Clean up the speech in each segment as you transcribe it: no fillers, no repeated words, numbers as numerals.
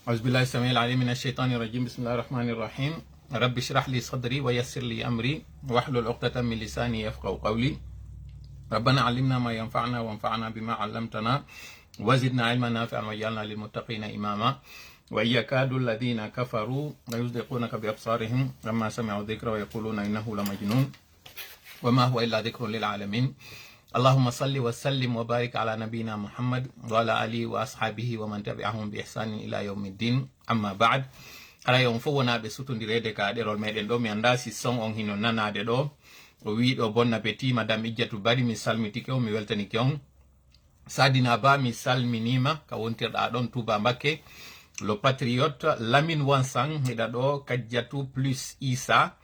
أعوذ بالله السميع العليم من الشيطان الرجيم. بسم الله الرحمن الرحيم. رب اشرح لي صدري ويسر لي أمري واحلل عقدة من لساني يفقهوا قولي. ربنا علمنا ما ينفعنا وانفعنا بما علمتنا وزدنا علما نافعا واجعلنا للمتقين إماما. وإن يكاد الذين كفروا ليزلقونك بأبصارهم لما سمعوا الذكر ويقولون إنه لمجنون وما هو إلا ذكر للعالمين. اللهم صل وسلم وبارك على نبينا محمد وعلى آله وأصحابه ومن تبعهم بإحسان إلى يوم الدين. أما بعد. Ala yon fo wona be sutondirede ka derol meden do mi anda si son on hino nanade do o wi do bon appétit madame Idjatou Bari mi salmitike o mi weltanike on sadina ba mi salminima ka wontirda don Touba Mbacké le patriote Lamine Wansang hida do Kadiatou plus Issa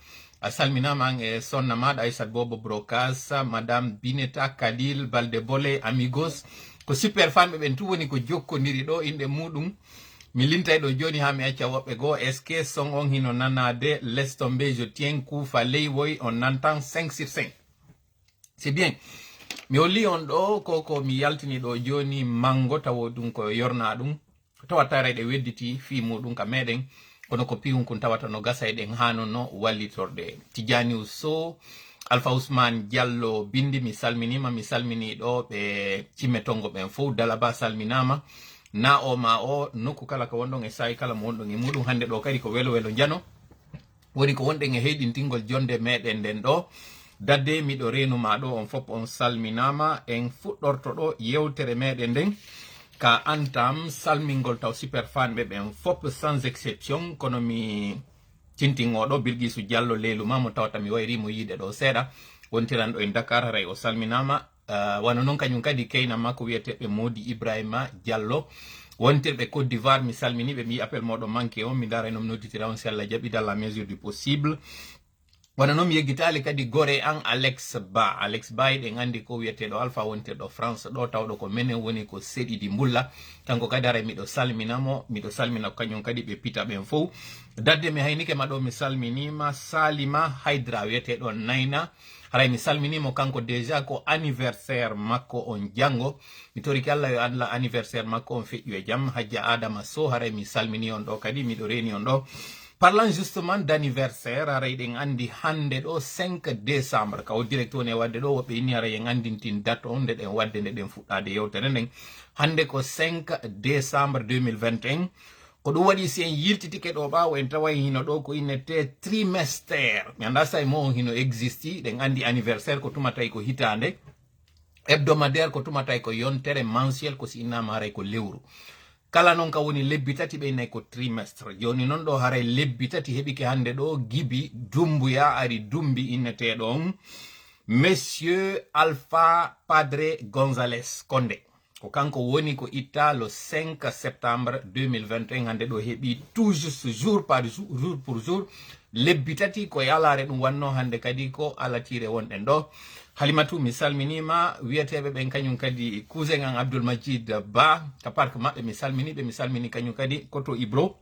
a salminama e sonna mada Aissat Bobo Brokas madame Bineta Kadil Baldebole amigos ko super fan be tu woni ko jokkondiri do inde mudum mi lintay do joni ha mi acca wobbe go SK son on hino nanade laisse tomber je tiens coup fallait woy on entend 5 sur 5. C'est bien. Mi oli on do koko mi yaltini do joni mango tawo dum ko yorna dum tawata rede wedditi fi mudum ka meden kono ko piwun kun tawata no gasa e den hano no wallitorde Tijani Uso Alpha Ousmane Diallo bindi mi salmini do be cimetongo ben fo dalaba salminama na o ma o nokku kala ko wondon e sai kala mo wondon e mudum hande do kadi ko welo jano woni ko wonden e heydintingol jonde meden den do dadde mi do renu ma do on fop on salminama en fuddorto do yewtere meden den ka antam salmingol taw super fan be ben fop sans exception kono mi tintingo do Bilgisu Diallo lelu mamo tawta mi wayri mo yide do seda wontiran do en Dakar ray o salminama wana non kanyum kadi kayna makko wiyeteɓe Modi Ibrahima Diallo wontirɓe Côte d'Ivoire mi salmini ɓe mi appel moɗo manqué on mi dara nom nodditira on si Allah jaɓi dans la mesure du possible. Wana non mi yeggitali kadi gore an Alex Ba eɗen andi ko wiyeteɗo Alpha wontirɗo France ɗo tawɗo ko menen woni ko seɗiɗi mbulla kanko kadi ara miɗo salmina kañum kadi ɓe pita ɓen fof dadde mi haynike ma ɗo mi salminima Salima Haydra wiyeteɗo Nayna haray mi salminimo kanko déjà ko anniversaire makko on jango mi toriki Allah yo Allah anniversaire makko on feƴƴu e jam Hadja Adama Sow haray mi salmini on ɗo kadi miɗo reni on ɗo. Parlant justement d'anniversaire haray ɗen andi hande ɗo 5 décembre kawo direct woni e wadde ɗo woɓɓe inni haray en andintin date on nde ɗen wadde nde ɗen fuɗɗade yewtere nden hande ko 5 décembre 2021 ko ɗum waɗi si en yiltitike ɗo ɓawo en taway hino ɗo ko innete trimestre mi anda say mo on hino existi ɗen andi anniversaire ko tumatay ko hitande hebdomadaire ko tumatay ko yontere mensuel ko si innama haray ko lewru kala non ka woni lebbi tati ɓe nayi ko trimestre joni non ɗo haray lebbi tati heɓike hande ɗo Gibi Dumbuya ari dumbi inneteɗo on Monsieur Alpha Padre Gonzales Condé ko kanko woni ko itta le 5 septembre 2021 hande ɗo heɓi tout juste jour pour jour lebbi tati ko yalare ɗum wanno hande kadi ko alatire wonɗen ɗo. Halimatu mi salminima wiyeteɓe ɓen kañum kadi cousin an Abdoul Majid Ba ka parque maɓɓe mi salmini kañum kadi koto Ibro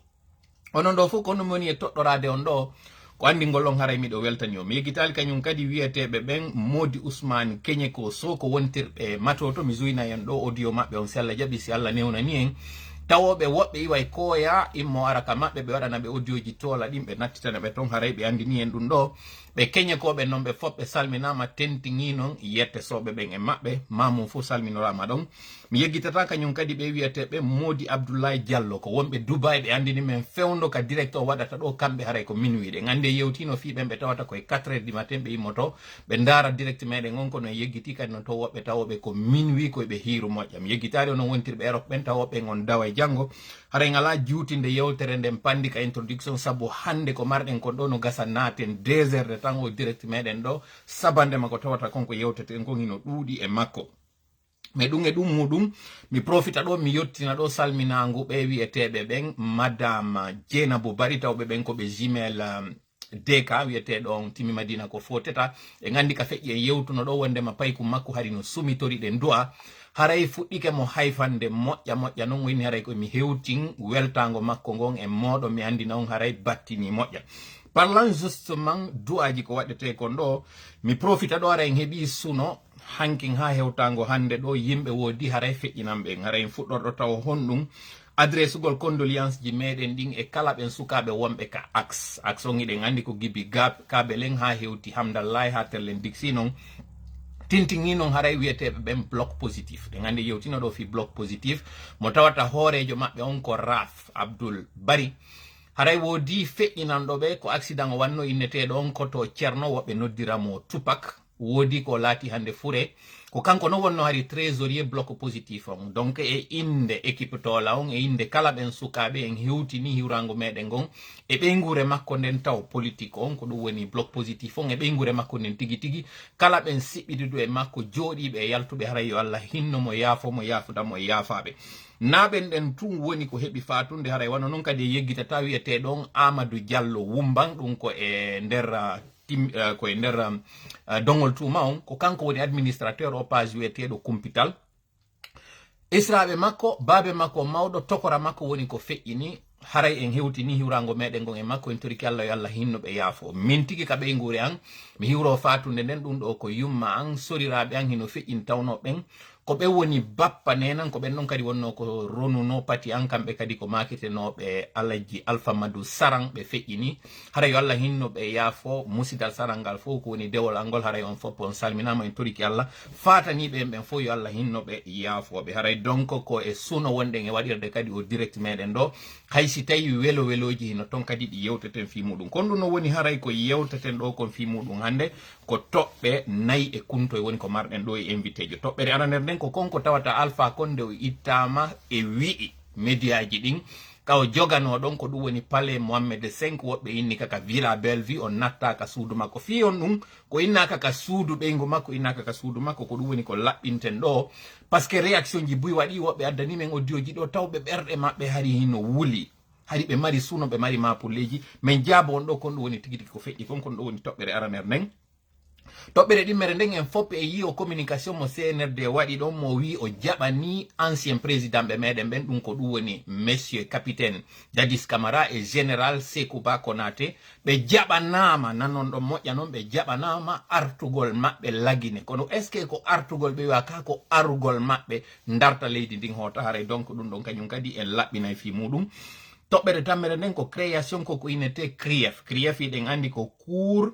onon ɗo fof kono woni e toɗɗorade on ɗo ko andi ngollon haray miɗo weltani o mi yeggitali kañum kadi wiyeteɓe ɓen Modi Ousmane Keñeko Sow ko wontirɓe matoto mi joyna en ɗo audio maɓɓe on si Allah jaɓi si Allah newnani en tawoɓe woɓɓe iway koya immo araka maɓɓe ɓe waɗana ɓe audio ji tola ɗin ɓe nattitana ɓe ton haray ɓe andini en ɗum ɗo ɓe keñekoɓe noon ɓe fop ɓe salminama tentini noon yette soɓe ɓen e maɓɓe mamum fof salminorama ɗon mi yeggitata kañum kadi ɓe wiyeteɓe Modi Abdoulaye Diallo ko wonɓe Dubai ɓe andini men fewndo ka direct o waɗata ɗo kamɓe haray ko minuit ɗe gande yewtino fi ɓen ɓe tawata koye 4 heures du matin ɓe immoto ɓe daara direct meɗen on kono yeggiti kadi noon to woɓɓe tawoɓe ko minuit koye ɓe hiiru moƴƴam yeggitari onon wontirɓe Europe ɓen tawoɓe on dawa e janggo haray ngala juutinde yewtere nden pandi ka introduction sabu hande ko marɗen kon ɗo no gasa naten 2 heures de temps o direct meɗen ɗo sabandema ko tawata konko yewteten kon hino ɗuuɗi e makko mais ɗum e ɗum muɗum mi profita ɗo mi yettina ɗo salminagu ɓe wiyeteɓe ɓen madame Dieynabou Bari tawɓe ɓen koɓe jumel DK wiyeteɗo on Timi Madina ko foteta e gandi ka feƴƴi en yewtuno ɗo wondema payku makko hari no sumitori ɗen du'a haray fuɗɗike mo hayfande moƴƴa non woni haray komi hewtin weltago makko ngon e moɗo mi andina on haray battini moƴƴa. Parlant justement du'aji ko waɗete kon ɗo mi profita ɗo ara en heeɓi suno hankin ha hewtago hande ɗo yimɓe wodi haray feƴƴinamɓe haray en fuɗɗorɗo taw honɗum adressugol condoléance ji meɗen ɗin e kala ɓen sukaɓe wonɓe ka axe on iɗen andi ko gibi kaɓe len ha hewti hamdallahi ha tellen diksi noon tintigui noon haray wiyeteɓe ɓen bloc positif ɗen andi yewtino ɗo fi bloc positif mo tawata hoorejo maɓɓe on ko Raf Abdoul Bari haray woodi feƴƴinanɗoɓe ko accident o wanno inneteɗo on koto ceerno woɓɓe noddiramo Tupac woodi ko laati hande fure ko kanko no wonno hari trésorier bloc positif on donc e inde équipe tola on e inde kala ɓen sukaɓe en hewtini hiwrango meɗen gon e ɓeygure makko nden taw politique on ko ɗum woni bloc positif on e ɓeygure makko nden tigi tigi kala ɓen siɓɓiɗiɗo e makko jooɗiɓe e yaltuɓe haray yo Allah hinnomo yaafomo yaafudamo e yaafaɓe naɓen ɗen tun woni ko heɓi fatunde haray wano noon kadi e yeggitata wiyeteɗon Amadou Diallo Wumban ɗum ko e nder koye nder dongol tuma on ko kanko woni administrateur o page wiyeteɗo Kumpital israɓe makko baabe makko mawɗo tokora makko woni ko feƴƴini haray en hewtini hiwrango meɗen gon e makko en toriki Allah yo Allah hinnoɓe yaafo min tigi ka ɓeygure an mi hiwro fatunde nden ɗum ɗo ko yumma an soriraɓe an hino feƴƴin tawno ɓen ko ɓe woni bappa nenan ko ɓen ɗon kadi wonno ko ronuno pati an kamɓe kadi ko maketenoɓe Alaji Alpha Madou Saran ɓe feƴƴini haray yo Allah hinnoɓe yaafo musidal saran ngal fof ko woni dewol angol haray on fof on salminama en toriki Allah fataniɓe en ɓen fof yo Allah hinnoɓe yaafoɓe haray donc ko e suno wonɗen e waɗirde kadi o direct meɗen ɗo haysi tawi welo weloji hino ton kadi ɗi yewteten fi muɗum kon ɗum no woni haray ko yewteten ɗo kon fi muɗum hande ko toɓɓe nayyi e kunto e woni ko marɗen ɗo e invité jo toɓɓere araner nden ko konko tawata Alpha Condé o ittama e wi'i médiaji ɗin kaw jogano ɗon ko ɗum woni palais Mohammed V woɓɓe inni kaka Villa Bellevue on nattaka suudu makko fi on ɗum ko innaka ka suudu ɓeygu makko innaka ka suudu makko ko ɗum woni ko laɓɓinten ɗo par ce que réaction ji buy waɗi woɓɓe addani men audioji ɗo tawɓe ɓerɗe maɓɓe hari hino wuli hari ɓe mari suno ɓe mari mapulleji min jaabo on ɗo kon ɗum woni tigi tigi ko feƴƴi kon ɗum woni toɓɓere araner nden toɓɓere ɗimmere nden en foppe e yi o communication mo CNRD waɗi ɗon mo wi o jaɓani ancien président ɓe meɗen ɓen ɗum ko ɗum woni monsieur capitaine Dadis Camara e général Sékou Ba Konaté ɓe jaɓanama nanon ɗon moƴƴa noon ɓe jaɓanama artugol maɓɓe lagine kono est ce que ko artugol ɓe wiya ka ko arugol maɓɓe darta leydi ndin hoota haray donc ɗum ɗon kañum kadi en laɓɓinay fi muɗum toɓɓere tammere nden ko création koko innete CRIEF CRIEF iɗen andi ko cours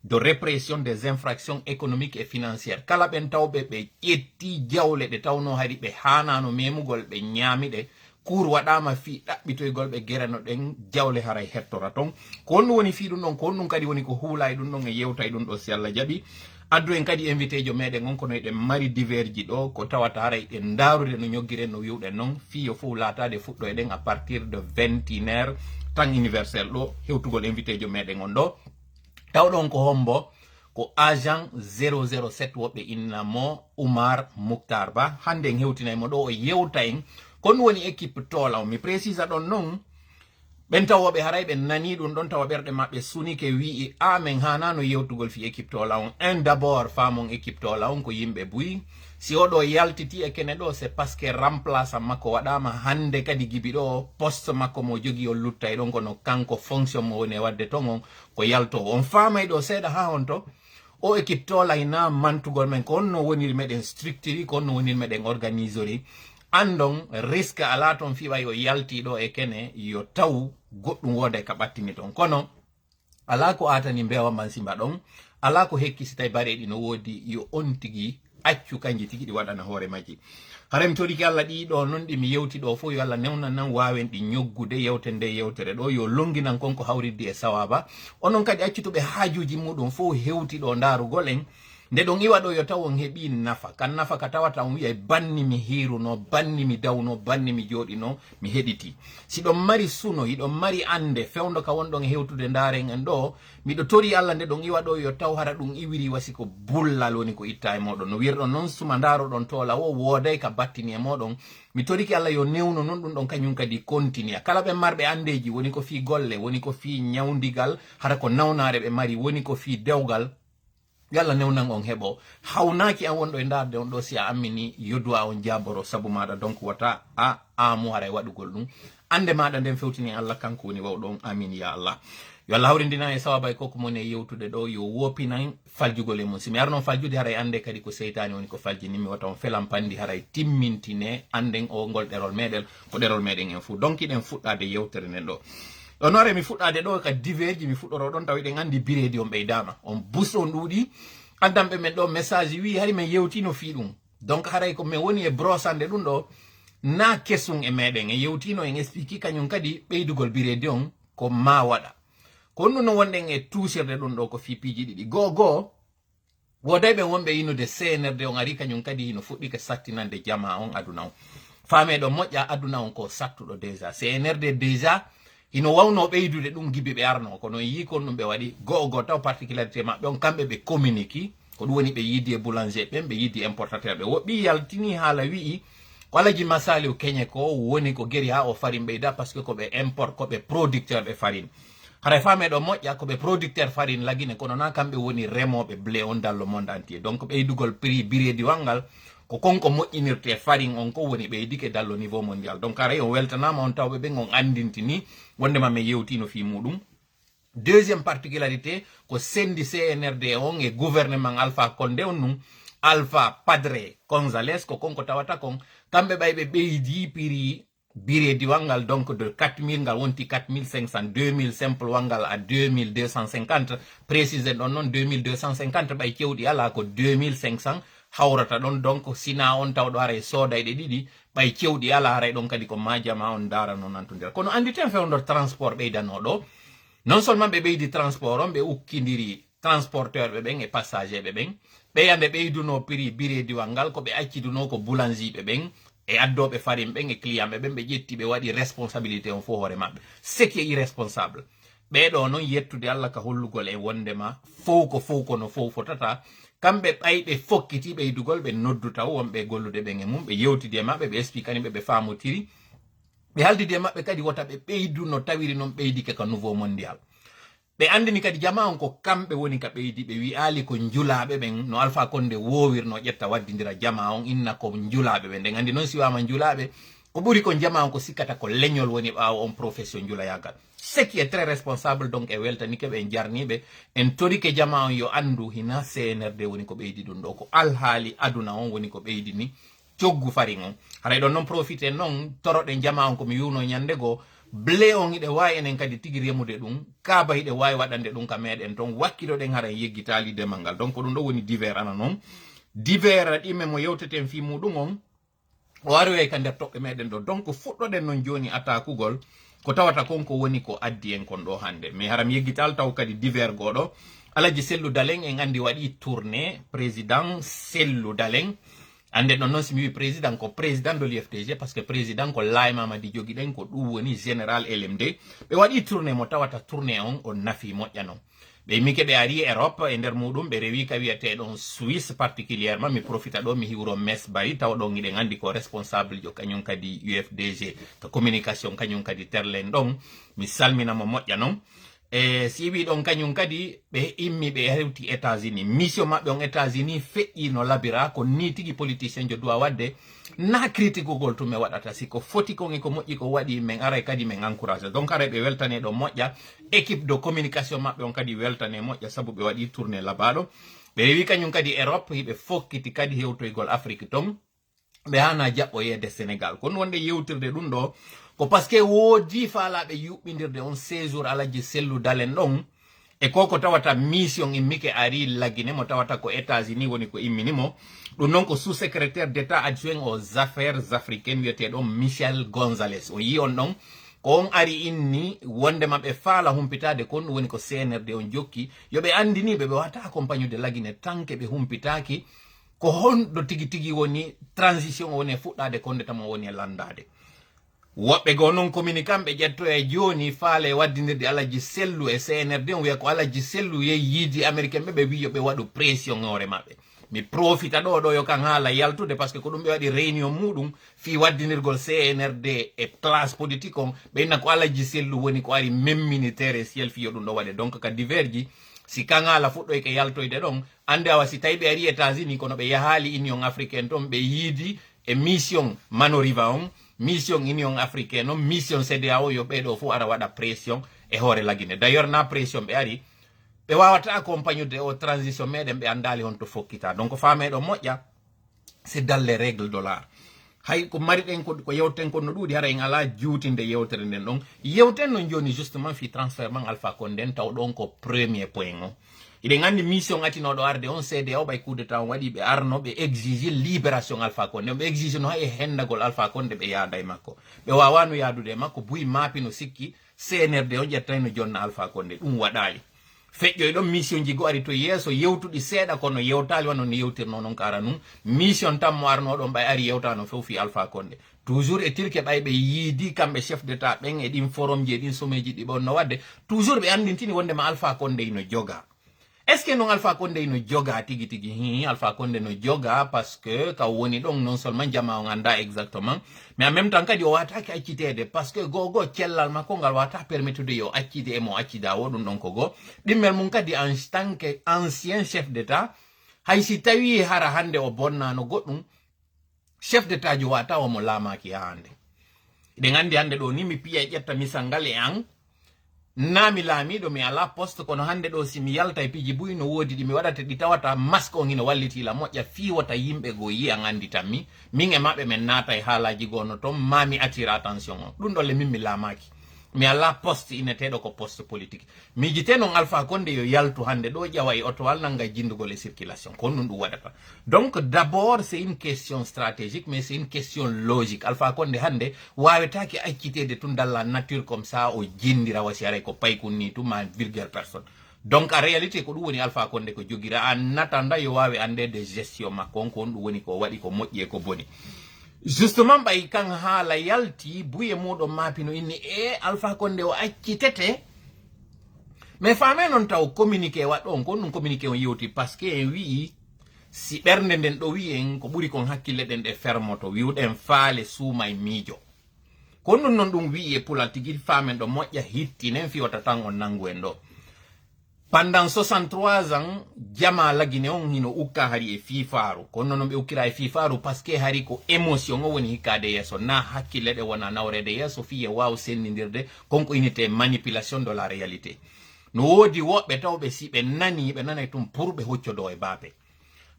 de répression des infractions économiques et financières kala ɓen tawɓe ɓe ƴetti jawle ɗe tawno hari ɓe hanano memugol ɓe ñaamiɗe cour waɗama fi ɗaɓɓitoygol ɓe gerano ɗen jawle haray hettora ton ko honɗum woni fi ɗum ɗon ko honɗum kadi woni ko huula e ɗum ɗon e yewta e ɗum ɗo si Allah jaaɓi addu en kadi invité jo meɗen on kono eɗen mari diverji ɗo ko tawata haray ɗen darude no ñoggiren no wiwɗen noon fiyo fof latade fuɗɗo eɗen à partir de 21h temps universel ɗo hewtugol invité jo meɗen on ɗo tawɗon ko hombo ko agent 007 woɓɓe innamo Oumar Mouktar Ba hande en hewtinaymo ɗo o yewta en kon ɗum woni équipe tola o mi précisa ɗon noon ɓen tawoɓe haray ɓe nani ɗum ɗon tawa ɓerɗe maɓɓe sunike wi'i amen hanano yewtugol fi équipe tola on un d'abord famon équipe tola on ko yimɓe buyi si oɗo yaltiti e kene ɗo c'est parce que remplace makko waɗama hande kadi gibi ɗo poste makko mo jogui o lutta e ɗon kono kanko fonction mo woni e wadde ton on ko yalto on famay ɗo seeɗa ha on to o équipe tola ina mantugol men ko onno woniri meɗen structure ko onno woniri meɗen organisori andon risque ala ton fiɓa yo yalti ɗo e kene yo taw goɗɗum woda ka ɓattini ton kono ala ko atani mbewa man simba ɗon ala ko hekki si tawi bareɗi no woodi yo on tigui accu kanji tigi ɗi waɗana hoore majji harem toriki Allah ɗiɗo non ɗi mi yewti ɗo fof yo Allah newnan nan wawen ɗi ñoggude yewte nde yewtere ɗo yo longinan konko hawriddi e sawaba onon kadi accutuɓe haajuji muɗum fof hewti ɗo darugol en nde ɗon iwa ɗo yo taw on heeɓi nafa kan nafa ka tawata on wiya banni mi hiruno banni mi dawno banni mi joɗino mi heɗiti si ɗon mari suno hiɗon mari ande fewdo ka wonɗon e hewtude daren en ɗo miɗo tori Allah nde ɗon iwa ɗo yo taw hara ɗum iwiri wasi ko bullal woni ko itta e moɗon no wirɗon noon suma daroɗon tola o woday ka battini e moɗon mi toriki Allah yo newno noon ɗum ɗon kañum kadi continue kala ɓe marɓe andeji woni ko fi golle woni ko fi ñawdigal hara ko nawnare ɓe mari woni ko fi dewgal yalla newnan on heɓo hawnaki an wonɗo e darde on ɗo si a ammini yoduwa on jaboro sabu maɗa donc wata amu haray waɗugol ɗum ande maɗa nden fewtini Allah kanko woni wawɗon amin ya Allah yo Allah hawrindina e sawaba e koko mon e yewtude ɗo yo wopinan faljugol e mum simi arnon faljude haray ande kadi ko seytani woni ko faljini mi wata on felam pandi haray timmintine anden o ngol ɗerol meɗen ko ɗerol meɗen en fuu donc iɗen fuɗɗade yewtere nden ɗo ɗon hoore mi fuɗɗade ɗo ka diverji mi fuɗɗoro ɗon taw iɗen andi biredi on ɓeydama on bus on ɗuuɗi andamɓe men ɗo message wi hari men yewtino fi ɗum donc haray ko min woni e brosande ɗum ɗo na kesum e meɗen e yewtino en explique kañum kadi ɓeydugol biredi on ko ma waɗa ko ɗum no wonɗen e tuusirde ɗum ɗo ko fipiji ɗiɗi goo wodayɓe wonɓe yinude CNRD on ari kañum kadi hino fuɗɗi ke sattinande jama on aduna on faameɗo moƴƴa aduna on ko sattuɗo déjà CNRD déjà hino wawno ɓeydude ɗum gibi ɓe arno kono yi kon ɗum ɓe waɗi goo taw particularité maɓɓe on kamɓe ɓe communique ko ɗum woni ɓe yiidi e boulanger ɓen ɓe yiidi importateur ɓe woɓɓi yaltini haala wi'i ko alaji masali o keñe ko woni ko geri ha o farine ɓeyda par ce que koɓe import koɓe producteur ɓe farine haray faameɗo moƴƴa koɓe producteur farine lagine kono na kamɓe woni remoɓe blé on dans le monde entier donc ɓeydugol prix biredi wangal ko konko moƴƴinirte farine on ko woni ɓeydike dans le niveau mondial donc haray on weltanama on tawɓe ɓen on andintini wondema mi yewtino fi muɗum deuxième particularité ko sendi CNRD on e gouvernement Alpha Condé on num Alpha Padre Gonzales ko konko tawata kon kamɓe ɓayɓe ɓeydi prix biredi wangal donc de 4000 ngal wonti 4500 2000 simple wangal à 2250 précisé ɗon noon 2250 ɓay kewɗi ala ko 2500 hawrata ɗon donc sina on tawɗo haray soodayɗe ɗiɗi ɓay kewɗi ala haray ɗon kadi ko majama on dara noon nantodira kono anditen fewndor transport ɓeydanoɗo non seulement ɓe ɓeydi transport on ɓe ukkidiri transporteur ɓe ɓen e passager ɓe ɓen ɓeyande ɓeyduno prix biredi wangal ko ɓe acciduno ko boulangie ɓe ɓen e addoɓe farine ɓen e client ɓe ɓen ɓe ƴetti ɓe waɗi responsabilité on fo hoore maɓɓe ce qui est irresponsable ɓeɗo noon yettude Allah ka hollugol e wondema fow ko no fow fotata kamɓe ɓayɓe fokkiti ɓeydugol ɓe noddu taw wonɓe gollude ɓen e mum ɓe yewtidi e maɓɓe ɓe expliquani ɓe ɓe famotiri ɓe haldidi e maɓɓe kadi wota ɓe ɓeydu no tawiri noon ɓeydike ka nouveau mondial ɓe andini kadi jama on ko kamɓe woni ka ɓeydi ɓe wi ali ko julaɓe ɓen no Alpha Condé wowirno ƴetta waddidira jama on inna ko julaɓe ɓe nden andi noon si wama julaɓe ko ɓuri ko jama on ko sikkata ko leñol woni ɓawo on profession julayagal ce qui est très responsable donc e weltanike ɓe en jarniɓe en torike jama on yo andu hina CNRD woni ko ɓeydi ɗum ɗo ko alhaali aduna on woni ko ɓeydini coggu farine on haray ɗon noon profité noon toroɗe jama on komi wiwno ñande goo blé on hiɗe wawi enen kadi tigui remude ɗum kaaba hiɗe wawi waɗande ɗum ka meɗen toon wakkiloɗen haray yeggitali demal ngal donc ɗum ɗo woni divers ana noon divers ɗimme mo yewteten fi muɗum on o waroy ka nder toɓɓe meɗen ɗo donc fuɗɗoɗen noon joni atakugol ko tawata konko woni ko addi en kon ɗo hande mais haram yeggital taw kadi divers goɗo alaji Sellou Dalein en andi waɗi tourné président Sellou Dalein ande ɗon noon simi wi président ko président de l'UFDG par ce que président ko Laye Mamadi jogui ɗen ko ɗum woni général LMD ɓe waɗi tourné mo tawata tourné on o nafi moƴƴa noon ɓe mike ɓe ari Europe e nder muɗum ɓe rewi ka wiyeteɗon Suisse particulièrement mi profita ɗo mi hiwro Mes Bari taw ɗon iɗen andi ko responsable jo kañum kadi UFDG to communication kañum kadi terlen ɗon mi salminamo moƴƴa noon e si wi ɗon kañum kadi ɓe immi ɓe hewti États-Unis mission maɓɓe on États-Unis feƴƴi no labira ko ni tigui politicien jo dowa wadde na critique gol to me waɗata si ko foti kon e ko moƴƴi ko waɗi min aray kadi min encouragé donc aray ɓe weltane ɗo moƴƴa équipe de communication maɓɓe on kadi weltane moƴƴa saabu ɓe waɗi tourné labaɗo ɓe rewi kañum kadi Europe hiɓe fokkiti kadi hewtoygol Afrique ton ɓe hana jaɓɓoyede Sénégal kono wonde yewtirde ɗum ɗo ko par ce que woodi faalaɓe yuɓɓidirde on séjour alaji Sellou Dalein ɗon e koko tawata mission immike ari lagine mo tawata ko États-Unis woni ko imminimo ɗum noon ko sous-secrétaire d'état adjoint aux affaires africaines wiyeteɗon Michel Gonzalez o yi on ɗon ko on ari inni wondema ɓe faala humpitade kon ɗum woni ko CNRD on jokki yoɓe andiniɓe ɓe wata accompagne de lagine tanke ɓe humpitaki ko honɗo tigi tigi woni transition woni e fuɗɗade konde tamo woni e landade woɓɓe go noon communicant ɓe ƴetto e joni faale waddidirde alaji Sellou e CNRD on wiya ko alaji Sellou yehi yiidi américain ɓe ɓe wi yoɓe waɗu pression hoore maɓɓe mi profita ɗo yo kan haala yaltude par ce que ko ɗum ɓe waɗi réunion muɗum fi waddinirgol CNRD e classe politique on ɓe inna ko alaji Sellou woni ko ari memminitaire ciel fiyo ɗum ɗo waɗe donc ka diverji si kan haala fuɗɗoy ke yaltoyde ɗon ande awa si tawi ɓe ari États-Unis kono ɓe yahali union africaine toon ɓe yiidi e mission Manoriva on mission union africaine on mission CEDEAO yo ɓeɗo fu ara waɗa pression e hoore lagine d'ailleurs na pression ɓe ari ɓe wawata accompagnude o transition meɗen ɓe andali on to fokkita donc fameɗo moƴƴa c'est dans les règles de l'art hay ko mariɗen ko yewten ko no ɗuuɗi hara en ala juutinde yewtere nden ɗon yewten non joni justement fi transfert man Alpha Condé nden taw ɗon ko premier point o iɗen andi mission atinoɗo arde on CEDEAO ɓay coup d'état on waɗi ɓe arno ɓe exige libération Alpha Condé ɓe exige no hay hendagol Alpha Condé ɓe yaada e makko ɓe wawano yaadude e makko buyi maapi no sikki CNRD o ƴettay no jonna Alpha Condé ɗum waɗali feƴƴoy ɗon mission ji go ari to yeeso yewtuɗi seeɗa kono yewtali wano no yewtirno noon kara num mission tan mo arnoɗon ɓay ari yewtano few fi Alpha Condé toujours e tilke ɓay ɓe yiidi kamɓe chef d'état ɓen e ɗin forum ji e ɗin sommeji ɗi ɓonno wadde toujours ɓe andintini wondema Alpha Condé no joga est ce que non Alpha Condé no joga tigi tigi hi Alpha Condé no joga parce que ka woni ɗon non seulement jama o anda exactement mais en même temps kadi o wataki accitede parce que gogo cellal makko ngal wata permettude yo accide e mo accida o ɗum ɗon ko go ɗimmel mum kadi en tant que ancien chef d'état hay si tawi hara hande o bonnano goɗɗum chef d'état jo wata omo laamaki ha hande eɗen andi hande ɗo ni mi piya ƴetta misal ngal e an nami laamiɗo mi ala poste kono hande ɗo si mi yalta e piji buyi no woodi ɗi mi waɗata ɗi tawata masque on ina wallitila moƴƴa fiwata yimɓe go yi an andi tammi min e maɓɓe men naata e haalaji gono toon ma mi attira attention on ɗum ɗolle min mi laamaki mi ala poste ineteɗo ko poste politique miijite noon Alpha Condé yo yaltu hande ɗo ƴawa e otowal nanga jindugol e circulation kono ɗum ɗum waɗata donc d'abord c'est une question stratégique mais c'est une question logique Alpha Condé hande wawetake accitede tun dans la nature comme ça o jindira wasi aray ko paykun ni tuma vulgaire personne donc en réalité ko ɗum woni Alpha Condé ko joguira en attendant yo wawi ande de gestion makko on ko on ɗum woni ko waɗi ko moƴƴi e ko boni justement ɓay kan haala yalti buye muɗo maapino inni e Alpha Condé o accitete mais fame noon taw communiqué waɗɗon kon ɗum communiqué on yewti par ce que en wii si ɓernde nden ɗo wi en ko ɓuri kon hakkille ɗen ɗe fermoto wiwɗen faale suuma e miijo kon ɗum noon ɗum wi e pulal tigui famen ɗo moƴƴa hittinen fiwata tan on nangu en ɗo pendant 63 ans jama lagine on hino ukka hari e fifaru kono non ɓe ukkira e fifaru parce que hari ko émotion o woni hikkade yesso na hakkille ɗe wona nawrede yesso fiye waw sennidirde konko inite manipulation de la réalité no woodi woɓɓe tawɓe si ɓe nani ɓe nanay tum pour ɓe hoccodo e baape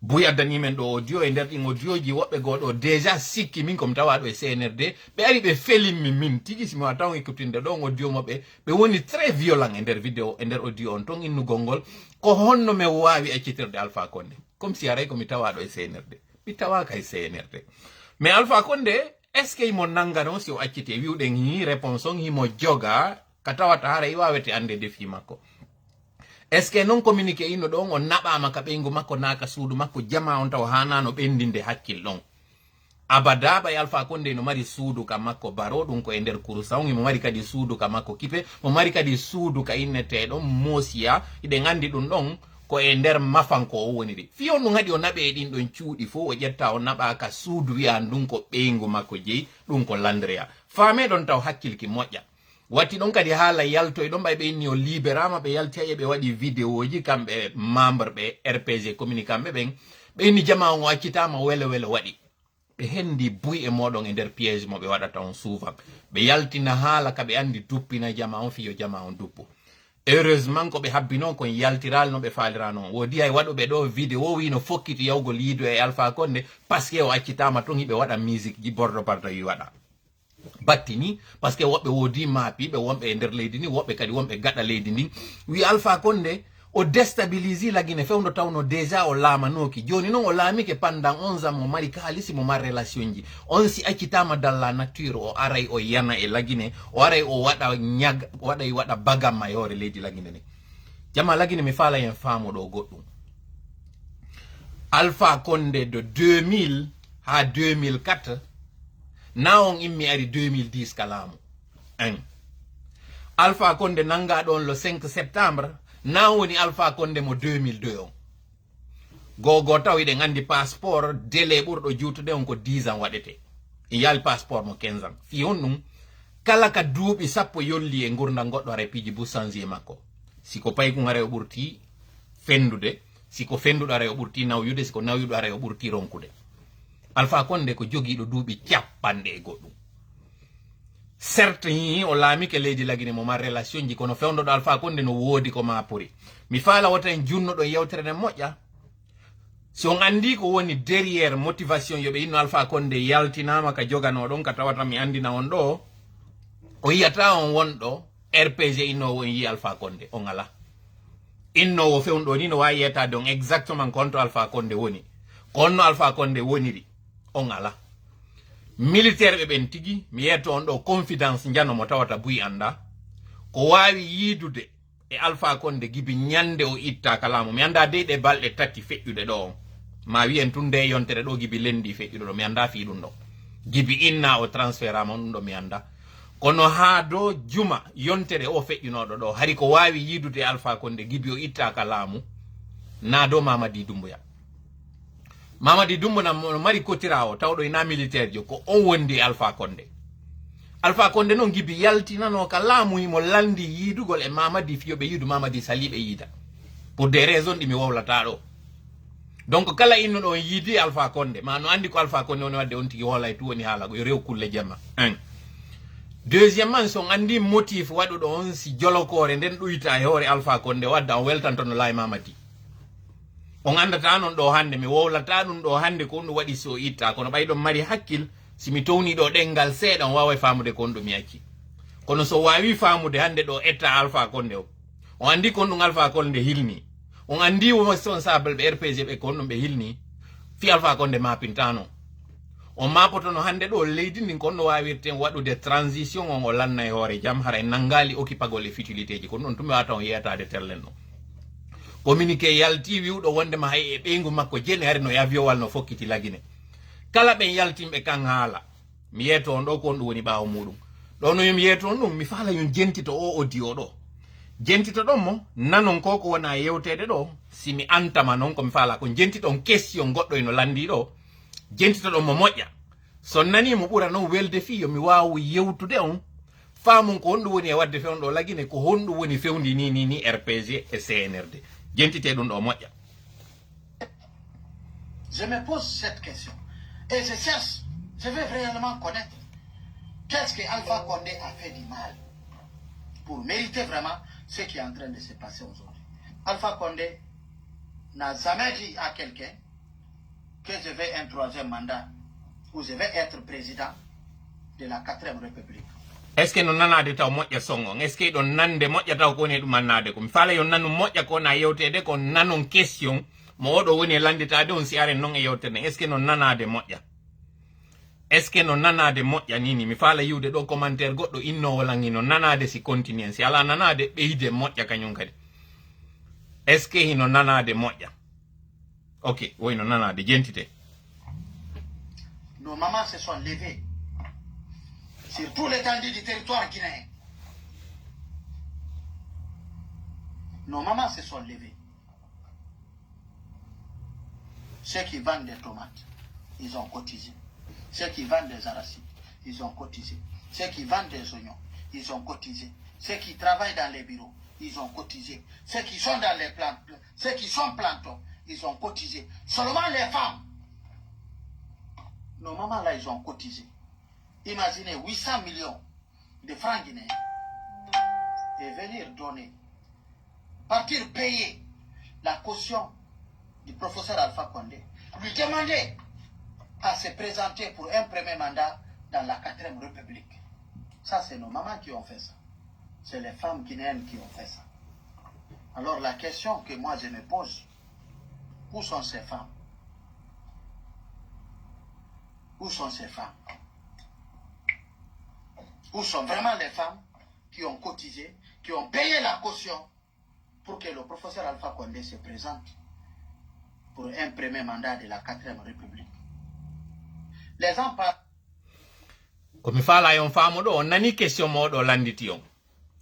buy addanimen ɗo audio e nder ɗin audioji woɓɓe goɗo déjà sikki min komi tawa ɗo e CNRD ɓe ari ɓe felinmi min tigi simi wa taw écoutinde ɗon audio moɓɓe ɓe woni très violent e nder vidéo e nder audio on ton innugol ngol ko honno mi wawi accitirde Alpha Condé comme si aray komi tawa ɗo e CNRD mi tawaka e CNRD mais Alpha Condé est ce que imo nangano si o accite wiwɗen hi réponse on himo joga ka tawata hara i wawete ande défi makko est ce que non communiqué ino ɗon o naɓama ka ɓeygu makko naka suudu makko jama on taw hanano ɓendinde hakkil ɗon abada ɓay Alpha Condé no mari suudu ka makko baro ɗum ko e nder kurusa on imo mari kadi suudu ka makko kipe mo mari kadi suudu ka inneteɗon mosiya iɗen andi ɗum ɗon ko e nder mafanko o woni ɗi fiyon ɗum haɗi o naɓe e ɗin ɗon cuuɗi fo o ƴetta o naɓa ka suudu wiyan ɗum ko ɓeygu makko jeeyi ɗum ko Landria faame ɗon taw hakkilki moƴƴa watti ɗon kadi haala yaltoy ɗon ɓay ɓe inni o libérama ɓe yalti e ɓe waɗi vidéo ji kamɓe membre ɓe RPG communicant ɓen ɓe inni jama on o accitama wele wele waɗi ɓe hendi buy e moɗon e nder piège mo ɓe waɗata on souvent ɓe yaltina haala ka ɓe andi duppina jama on fiyo jama on duppu heureusement ko ɓe habbino kon yaltiral no ɓe falirano wodi hay waɗoɓe ɗo vidéo wi no fokkiti yawgol yiido e Alpha Condé parce que o accitama ton hiɓe waɗa musique ji bordo barda wi waɗa battini parce que woɓɓe woodi maapi ɓe wonɓe e nder leydi ndi woɓɓe kadi wonɓe gaɗa leydi ndi wi Alpha Condé o déstabilise lagine fewndo tawno déjà o laamanoki joni noon o laamike pendant 11 ans mo mari kaalisi mo mari relation ji on si accitama dans la nature o aray o yana e lagine o aray o waɗa ñag waɗa bagamma e hoore leydi lagine ni jama lagine mi faala hen faamo ɗo goɗɗum Alpha Condé de 2000 ha 2004 na on immi ari 2010 ka laamu Alpha Condé nanga ɗon le 5 septembre na woni Alpha Condé mo 2002 on gogo taw iɗen andi passeport délai ɓurɗo juutude on ko 10 ans waɗete yaali passeport mo 15 ans fi on ɗum kala ka duuɓi sappo yolli e gurdal goɗɗo ara piji bu changé makko siko paygu ara o ɓurti fendude siko fenduɗo ara o ɓurti nawyude siko nawyuɗo ara o ɓurti ronkude Alpha Condé ko jogiiɗo duuɓi capanɗe e goɗɗum certes yi o laami ke leydi lagine mo ma relation ji kono fewndo do Alpha Condé no wodi ko ma puri mi faala wota en junno do yewtere ne moƴƴa si on andi ko woni derrière motivation yobe inno Alpha Condé yaltinama ka jogano don ka tawata mi andina on do o yiyata on wondo RPG inno won yi Alpha Condé on ala inno wo fewndo ni no wa yeta don exactement contre Alpha Condé woni konno Alpha Condé woniri on ala militaire be ben tigi mi yeto on do confidence njano mo tawata buyi anda ko wawi yidude e Alpha Condé gibi nyande o itta kalamu mi anda de balde tati feƴƴude do ma wi en tunde yontere do gibi lendi feƴƴude do mi anda fi dum do gibi inna o transfert mon do mi anda kono ha do juma yontere o feƴƴunodo do hari ko wawi yidude e Alpha Condé gibi o itta kalamu na do Mamadi Doumbouya Mamadi Doumbouya no mari kotirawo tawdo ina militaire jo ko on wondi Alpha Condé non gibi yaltinano ka laamu mo landi yidugol e Mamadi fiyobe yidu Mamadi salibe yida pour des raisons di mi wawlata do donc kala inno do yidi Alpha Condé ma no andi ko Alpha Condé on wadde on tigi holay tu woni hala go rew kulle jamma deuxièmement son andi motif wadu do on si jolokore den duyta e hore Alpha Condé wadda on weltanto no lay Mamadi on andata non do hande mi wowlata dum do hande ko on wadi so itta kono bay do mari hakkil si mi towni do dengal seeda on wawa famude kon do mi acci kono so wawi famude hande do etta Alpha Condé on andi kon dum Alpha Condé hilni on andi wo responsable be RPG be kon dum be hilni fi Alpha Condé ma pintano on mapoto no hande do leydi din kon no wawirten wadude transition on o lanna e hore jam hara nangali occupagol e futilité ji kon non tumi wata on yetade terlen no communiqué yalti wiudo wonde ma hay e bengu makko jeni hari no yaviowal no fokkiti lagine kala ben yaltimbe kan haala mi yeto on do ko on woni baawo mudum do no mi yeto on mi faala yon jentito o audio do jentito do mo nanon koko wona yewtede do si mi antama non ko mi faala ko jentito on question goddo ino landi do jentito do mo moƴƴa so nani mo bura non welde fiyo mi waawu yewtude on faamon ko hondu woni e wadde fewndo lagine ko hondu woni fewndi ni RPG et CNRD jentite dum do moƴƴa. Je me pose cette question et je cherche, je veux réellement connaître qu'est-ce que Alpha Condé a fait du mal pour mériter vraiment ce qui est en train de se passer aujourd'hui. Alpha Condé n'a jamais dit à quelqu'un que je vais un troisième mandat ou je vais être président de la 4e République. Est-ce que non nanade taw moƴƴa songon est ce que don nande moƴƴa taw ko ne dum mannade ko mi faala yon nanu moƴƴa ko na yewtede ko nanon question mo odo woni landitade on si are non e yewtede est ce que non nanade moƴƴa est ce que non nanade moƴƴa nini mi faala yiwde do commentaire goddo inno walangi non nanade si continue si ala nanade beide moƴƴa kanyum kadi est ce que hino nanade moƴƴa ok oui non nanade jentite. Nos mamans se sont levées sur tout l'étendue du territoire guinéen. Nos mamans se sont levées. Ceux qui vendent des tomates, ils ont cotisé. Ceux qui vendent des arachides, ils ont cotisé. Ceux qui vendent des oignons, ils ont cotisé. Ceux qui travaillent dans les bureaux, ils ont cotisé. Ceux qui sont dans les plantes, ceux qui sont plantons, ils ont cotisé. Seulement les femmes. Nos mamans là, ils ont cotisé. Imaginez 800 millions de francs guinéens et venir donner, partir payer la caution du professeur Alpha Condé, lui demander à se présenter pour un premier mandat dans la 4e République. Ça, c'est nos mamans qui ont fait ça. C'est les femmes guinéennes qui ont fait ça. Alors la question que moi je me pose, où sont ces femmes? Où sont ces femmes? Où sont vraiment les femmes qui ont cotisé, qui ont payé la caution pour que le professeur Alpha Condé se présente pour un premier mandat de la 4e République? Les gens parlent. Komi faala yon faamu do nani question modo landiti on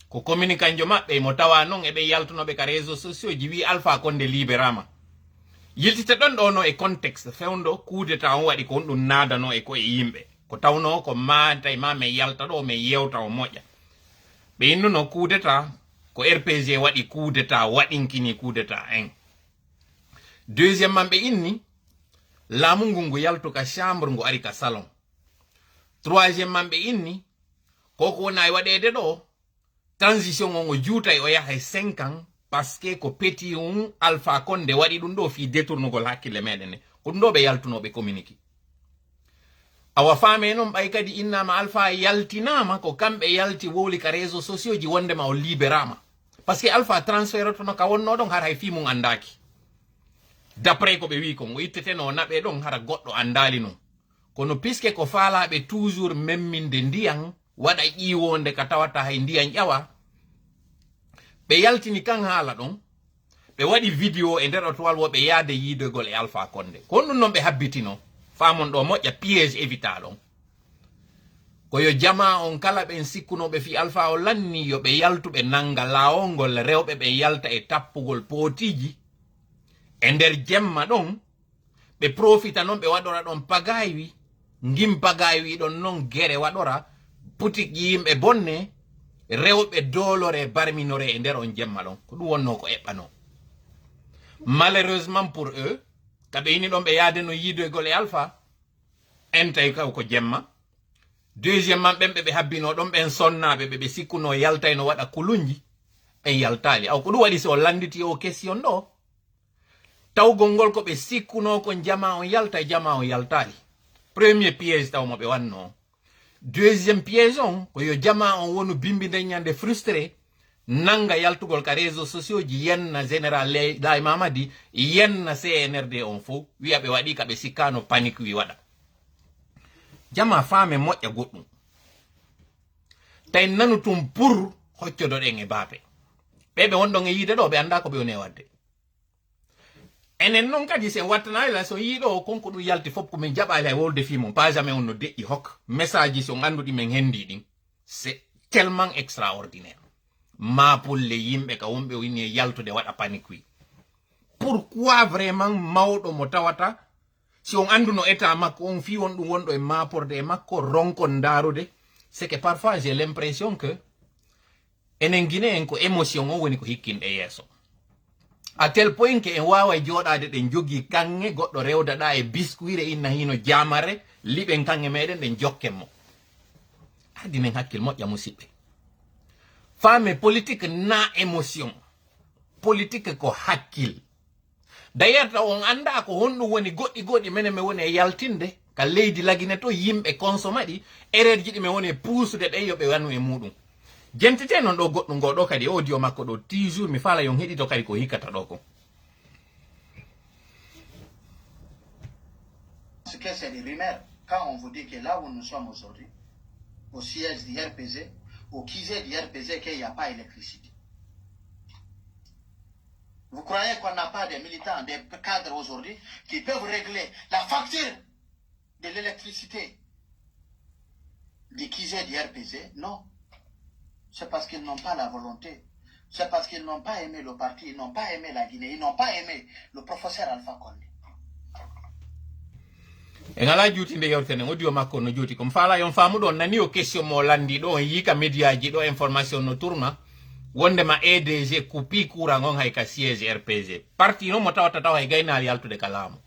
ko communicanjo mabbe mo tawa non e be yaltunobe ka réseaux sociaux ji wi Alpha Condé libérama yiltite don do no e contexte fewndo coup d'état on wadi ko dum nadano e ko e yimbe ko tawno ko manta ma me yalta do me yewta o moƴƴa be inno no coup d'état ko RPG wadi coup d'état wadinkini coup d'état en deuxièmement be inni laamu ngungu yaltu ka chambre ngo ari ka salon troisièmement be inni koko wona e waɗede ɗo transition on o juutay o yaha 5 ans parce que ko peti on Alpha Condé waɗi ɗum ɗo fi détournugol hakkille meɗen ne ko ɗum ɗo ɓe yaltunoɓe communiqué awa faame noon ɓay kadi innama Alpha yaltinama ko kamɓe yalti wowli ka réseau sociaux ji wondema o libérama parce que Alpha transfert tono ka wonno ɗon hara hay fi mum andaki d'après ko ɓe wi kon o itteteno o naɓe ɗon hara goɗɗo andali non kono puisque ko faalaɓe toujours memminde ndiyan waɗa ƴiwonde ka tawata hay ndiyan ƴawa ɓe yaltini kan haala ɗon ɓe waɗi vidéo e nder otowal wo ɓe yaade yiidogol e Alpha Condé ko ɗum noon ɓe habbitino famon ɗo moƴƴa piège évita ɗon koyo jama on kala ɓen sikkunoɓe fi Alpha o lanni yo ɓe yaltuɓe nanga lawolngol rewɓe ɓe yalta e tappugol pootiji e nder jemma ɗon ɓe profita noon ɓe waɗora ɗon pagawi ngim pagawi ɗon noon guere waɗora putik yimɓe bonne rewɓe dolore barminore e nder on jemma ɗon ko ɗum wonno ko eɓɓano malheureusement pour eux kaɓe yini ɗon ɓe yaade no yiidoygol e Alpha en tawi kaw ko jemma deuxièmement ɓen ɓe habbino ɗon ɓen sonnaɓe ɓe sikkuno yaltayno waɗa kulunji en yaltali aw ko ɗum waɗi so landiti o question ɗo tawgol ngol ko ɓe sikkuno ko jama on yalta jama on yaltali premier piège taw mo ɓe wanno deuxième piège on ko yo jama on wonu bimbide ñande frustré nanga yaltugol ka réseau sociaux ji yenna général Laye Mamadi yenna CNRD on fo wiya ɓe waɗi ka ɓe sikkano panique wi waɗa jama faame moƴƴa goɗɗum tay nanu tum pour hoccodoɗen e baape ɓeɓe wonɗon e yiide ɗo ɓe anda ko ɓe woni e wadde enen noon kadi sen wattanayi la so yiiɗo konko ɗum yalti fof komin jaɓali hay wolde fi mum pas jamais on no deƴƴi hok message ji so anduɗi men hendi ɗin c'est tellement extraordinaire mapulle yimɓe ka wonɓe wini e yaltude waɗa panique wi pourquoi vraiment mawɗo mo tawata si on anduno état makko on fi won ɗum wonɗo e maporde e makko ronkon darude c'est que parfois j'ai l'impression que enen guiné en ko émotion o woni ko hikkinɗe yeeso à tel point que en wawa joɗade ɗen jogui kange goɗɗo rewdaɗa e biskuire inna hino jamare liɓen kange meɗen ɗen jokken mo ardinen hakkil moƴƴa musidɓe femme politique na émotion politique ko hakkil d'ailleurs on anda ko honɗum woni goɗɗi menen mi woni e yaltinde ka leydi lagine to yimɓe consoma ɗi erreur ji ɗi mi woni e puusude ɓen yoɓe wanu e muɗum jentete noon ɗo goɗɗum ngo ɗo kadi audio makko ɗo toujours mi fala yon heɗito kadi ko hikkata ɗo ko ce que c'est des rumeurs quand on vous dit que là où nous sommes aujourd'hui au siège du RPG au QG du RPG qu'il n'y a pas d'électricité. Vous croyez qu'on n'a pas des militants, des cadres aujourd'hui qui peuvent régler la facture de l'électricité du QG du RPG? Non. C'est parce qu'ils n'ont pas la volonté. C'est parce qu'ils n'ont pas aimé le parti, ils n'ont pas aimé la Guinée, ils n'ont pas aimé le professeur Alpha Condé. en ala juutinde yewtene audio makko no juuti comme faala yon faamu ɗon nani o question mo landi ɗo on yika média ji ɗo information no tourna wondema EDG coupi courant on hay ka siège RPG parti no mo tawata taw hay gaynal yaltude ka laamu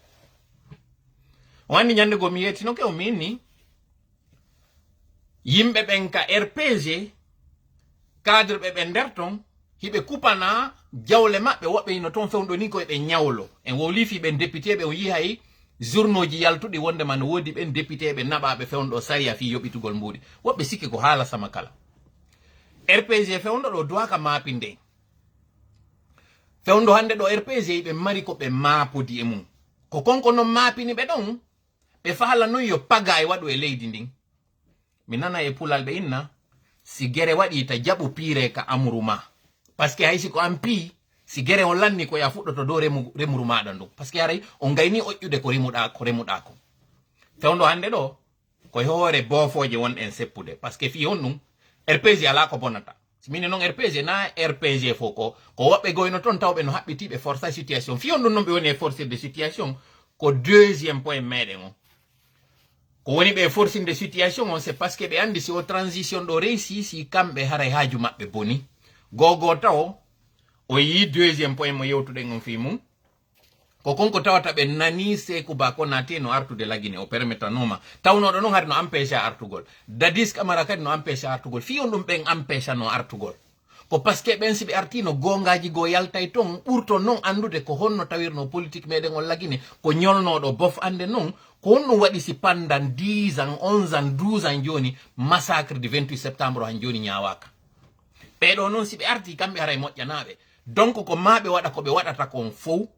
o andi ñande go mi yettino ke o minni yimɓe ɓen ka RPG cadre ɓe nder ton hiɓe kupana jawle maɓɓe woɓɓe ino toon fewɗo ni koye ɓe ñawlo en wowlifi ɓen député ɓe o yi hay journaux ji yaltuɗi wondema no woodi ɓen député ɓe naɓaɓe fewɗo saria fi yoɓitugol mbuɗi woɓɓe sikki ko haala sama kala RPG fewɗo ɗo duwaka mapinde fewɗo hande ɗo RPG ɓe mari ko ɓe mapodi e mum ko konko non mapini ɓe ɗon ɓe faala noon yo paga e waɗu e leydi ndin mi nana e pulal ɓe inna si guere waɗi ta jaɓu piire ka amuru ma par ce que hay siko an pii si guere on lanni ko ya fuɗɗoto dow remuru maɗa ndu par ce que haray on gayni oƴƴude ko remuɗa ko fewndo hande ɗo koye hoore boofoje wonɗen seppude par ce que fi on ɗum RPG ala ko bonata mine noon RPG na RPG fo ko woɓɓe goyno toon tawɓe no haɓɓitiɓe força situation fi on ɗum noon ɓe woni e forcir de situation ko deuxiéme point meɗen o ko woni ɓe forcinde situation on c'est parce que ɓe andi si o transition ɗo réussi si kamɓe haray haaju maɓɓe boni gogo taw o yi deuxiéme point mo yewtuɗen on fi mum ko konko tawata ɓe nani Sekou Ba ko nati no artude lagine o permettanoma tawnoɗo noon hari no empêché artugol Dadis Camara kadi no empêché artugol fiyon ɗum ɓen empêcha no artugol ko parce que ɓen siɓe artino gongaji go yaltay ton ɓurto noon andude ko honno tawirno politique meɗen on lagine ko ñolnoɗo bof ande noon ko honɗum waɗi si pandan 10 ans 11 ans 12 ans joni massacre du 28 septembre han joni ñawaka ɓeɗo noon siɓe arti kamɓe haray moƴƴanaɓe donc ko maɓe waɗa ko ɓe waɗata kon fof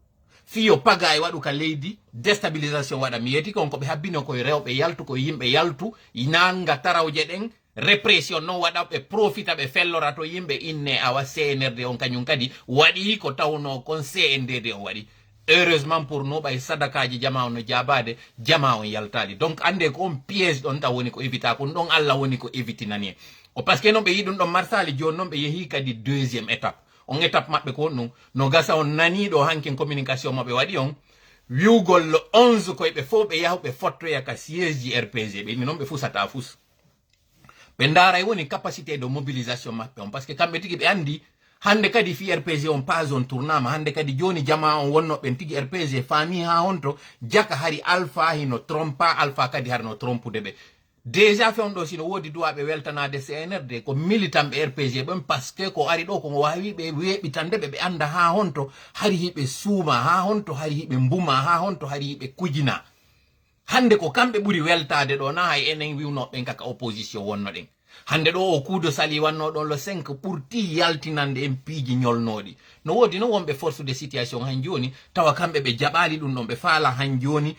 fiyo paga e waɗu ka leydi déstabilisation waɗa mi yeti kon ko ɓe habbino koye rewɓe yaltu koye yimɓe yaltu nanga tarawje ɗen répression noon waɗa ɓe profita ɓe fellora to yimɓe inne awa CNRD on kañum kadi waɗi ko tawno kon CNDD o waɗi heureusement pour nous ɓay sadakaji jama on no jabade jama on yaltali donc ande ko on piège ɗon taw woni ko évita ko ɗon Allah woni ko évitinani en ko par ce que noon ɓe yi ɗum ɗon marsali joni noon ɓe yeehi kadi deuxième étape on étape maɓɓe ko ɗum no gasa on naniɗo hanken communication maɓe waɗi on wiwgol le 11 koye ɓe fof ɓe yahu ɓe fottoya ka siège ji RPG ɓe inni noon ɓe fusata fus ɓe ndaray woni capacité de mobilisation maɓɓe on par ce que kamɓe tigi ɓe andi hande kadi fi RPG on pas on tournama hande kadi joni jama on wonno ɓen tigi RPG fami ha honto jaka hari alpha hino trompa alpha kadi har no trompude ɓe déjà fewndo sino wodi duwaɓe weltanade CNRD ko militant ɓe RPG ɓen par ce que ko ari ɗo ko wawi ɓe weɓitande ɓe ɓe anda ha honto hari hiɓe suuma ha honto hari hiɓe mbuma ha honto hari hiɓe kujina hande ko kamɓe ɓuri weltade ɗo na hay enen wiwnoɓen kaka opposition wonno ɗen hande ɗo o kuudo sali wanno ɗon le 5 ɓurti yaltinande en piiji ñolnoɗi no wodi no wonɓe force de situation han joni tawa kamɓe ɓe jaɓali ɗum ɗon ɓe faala han joni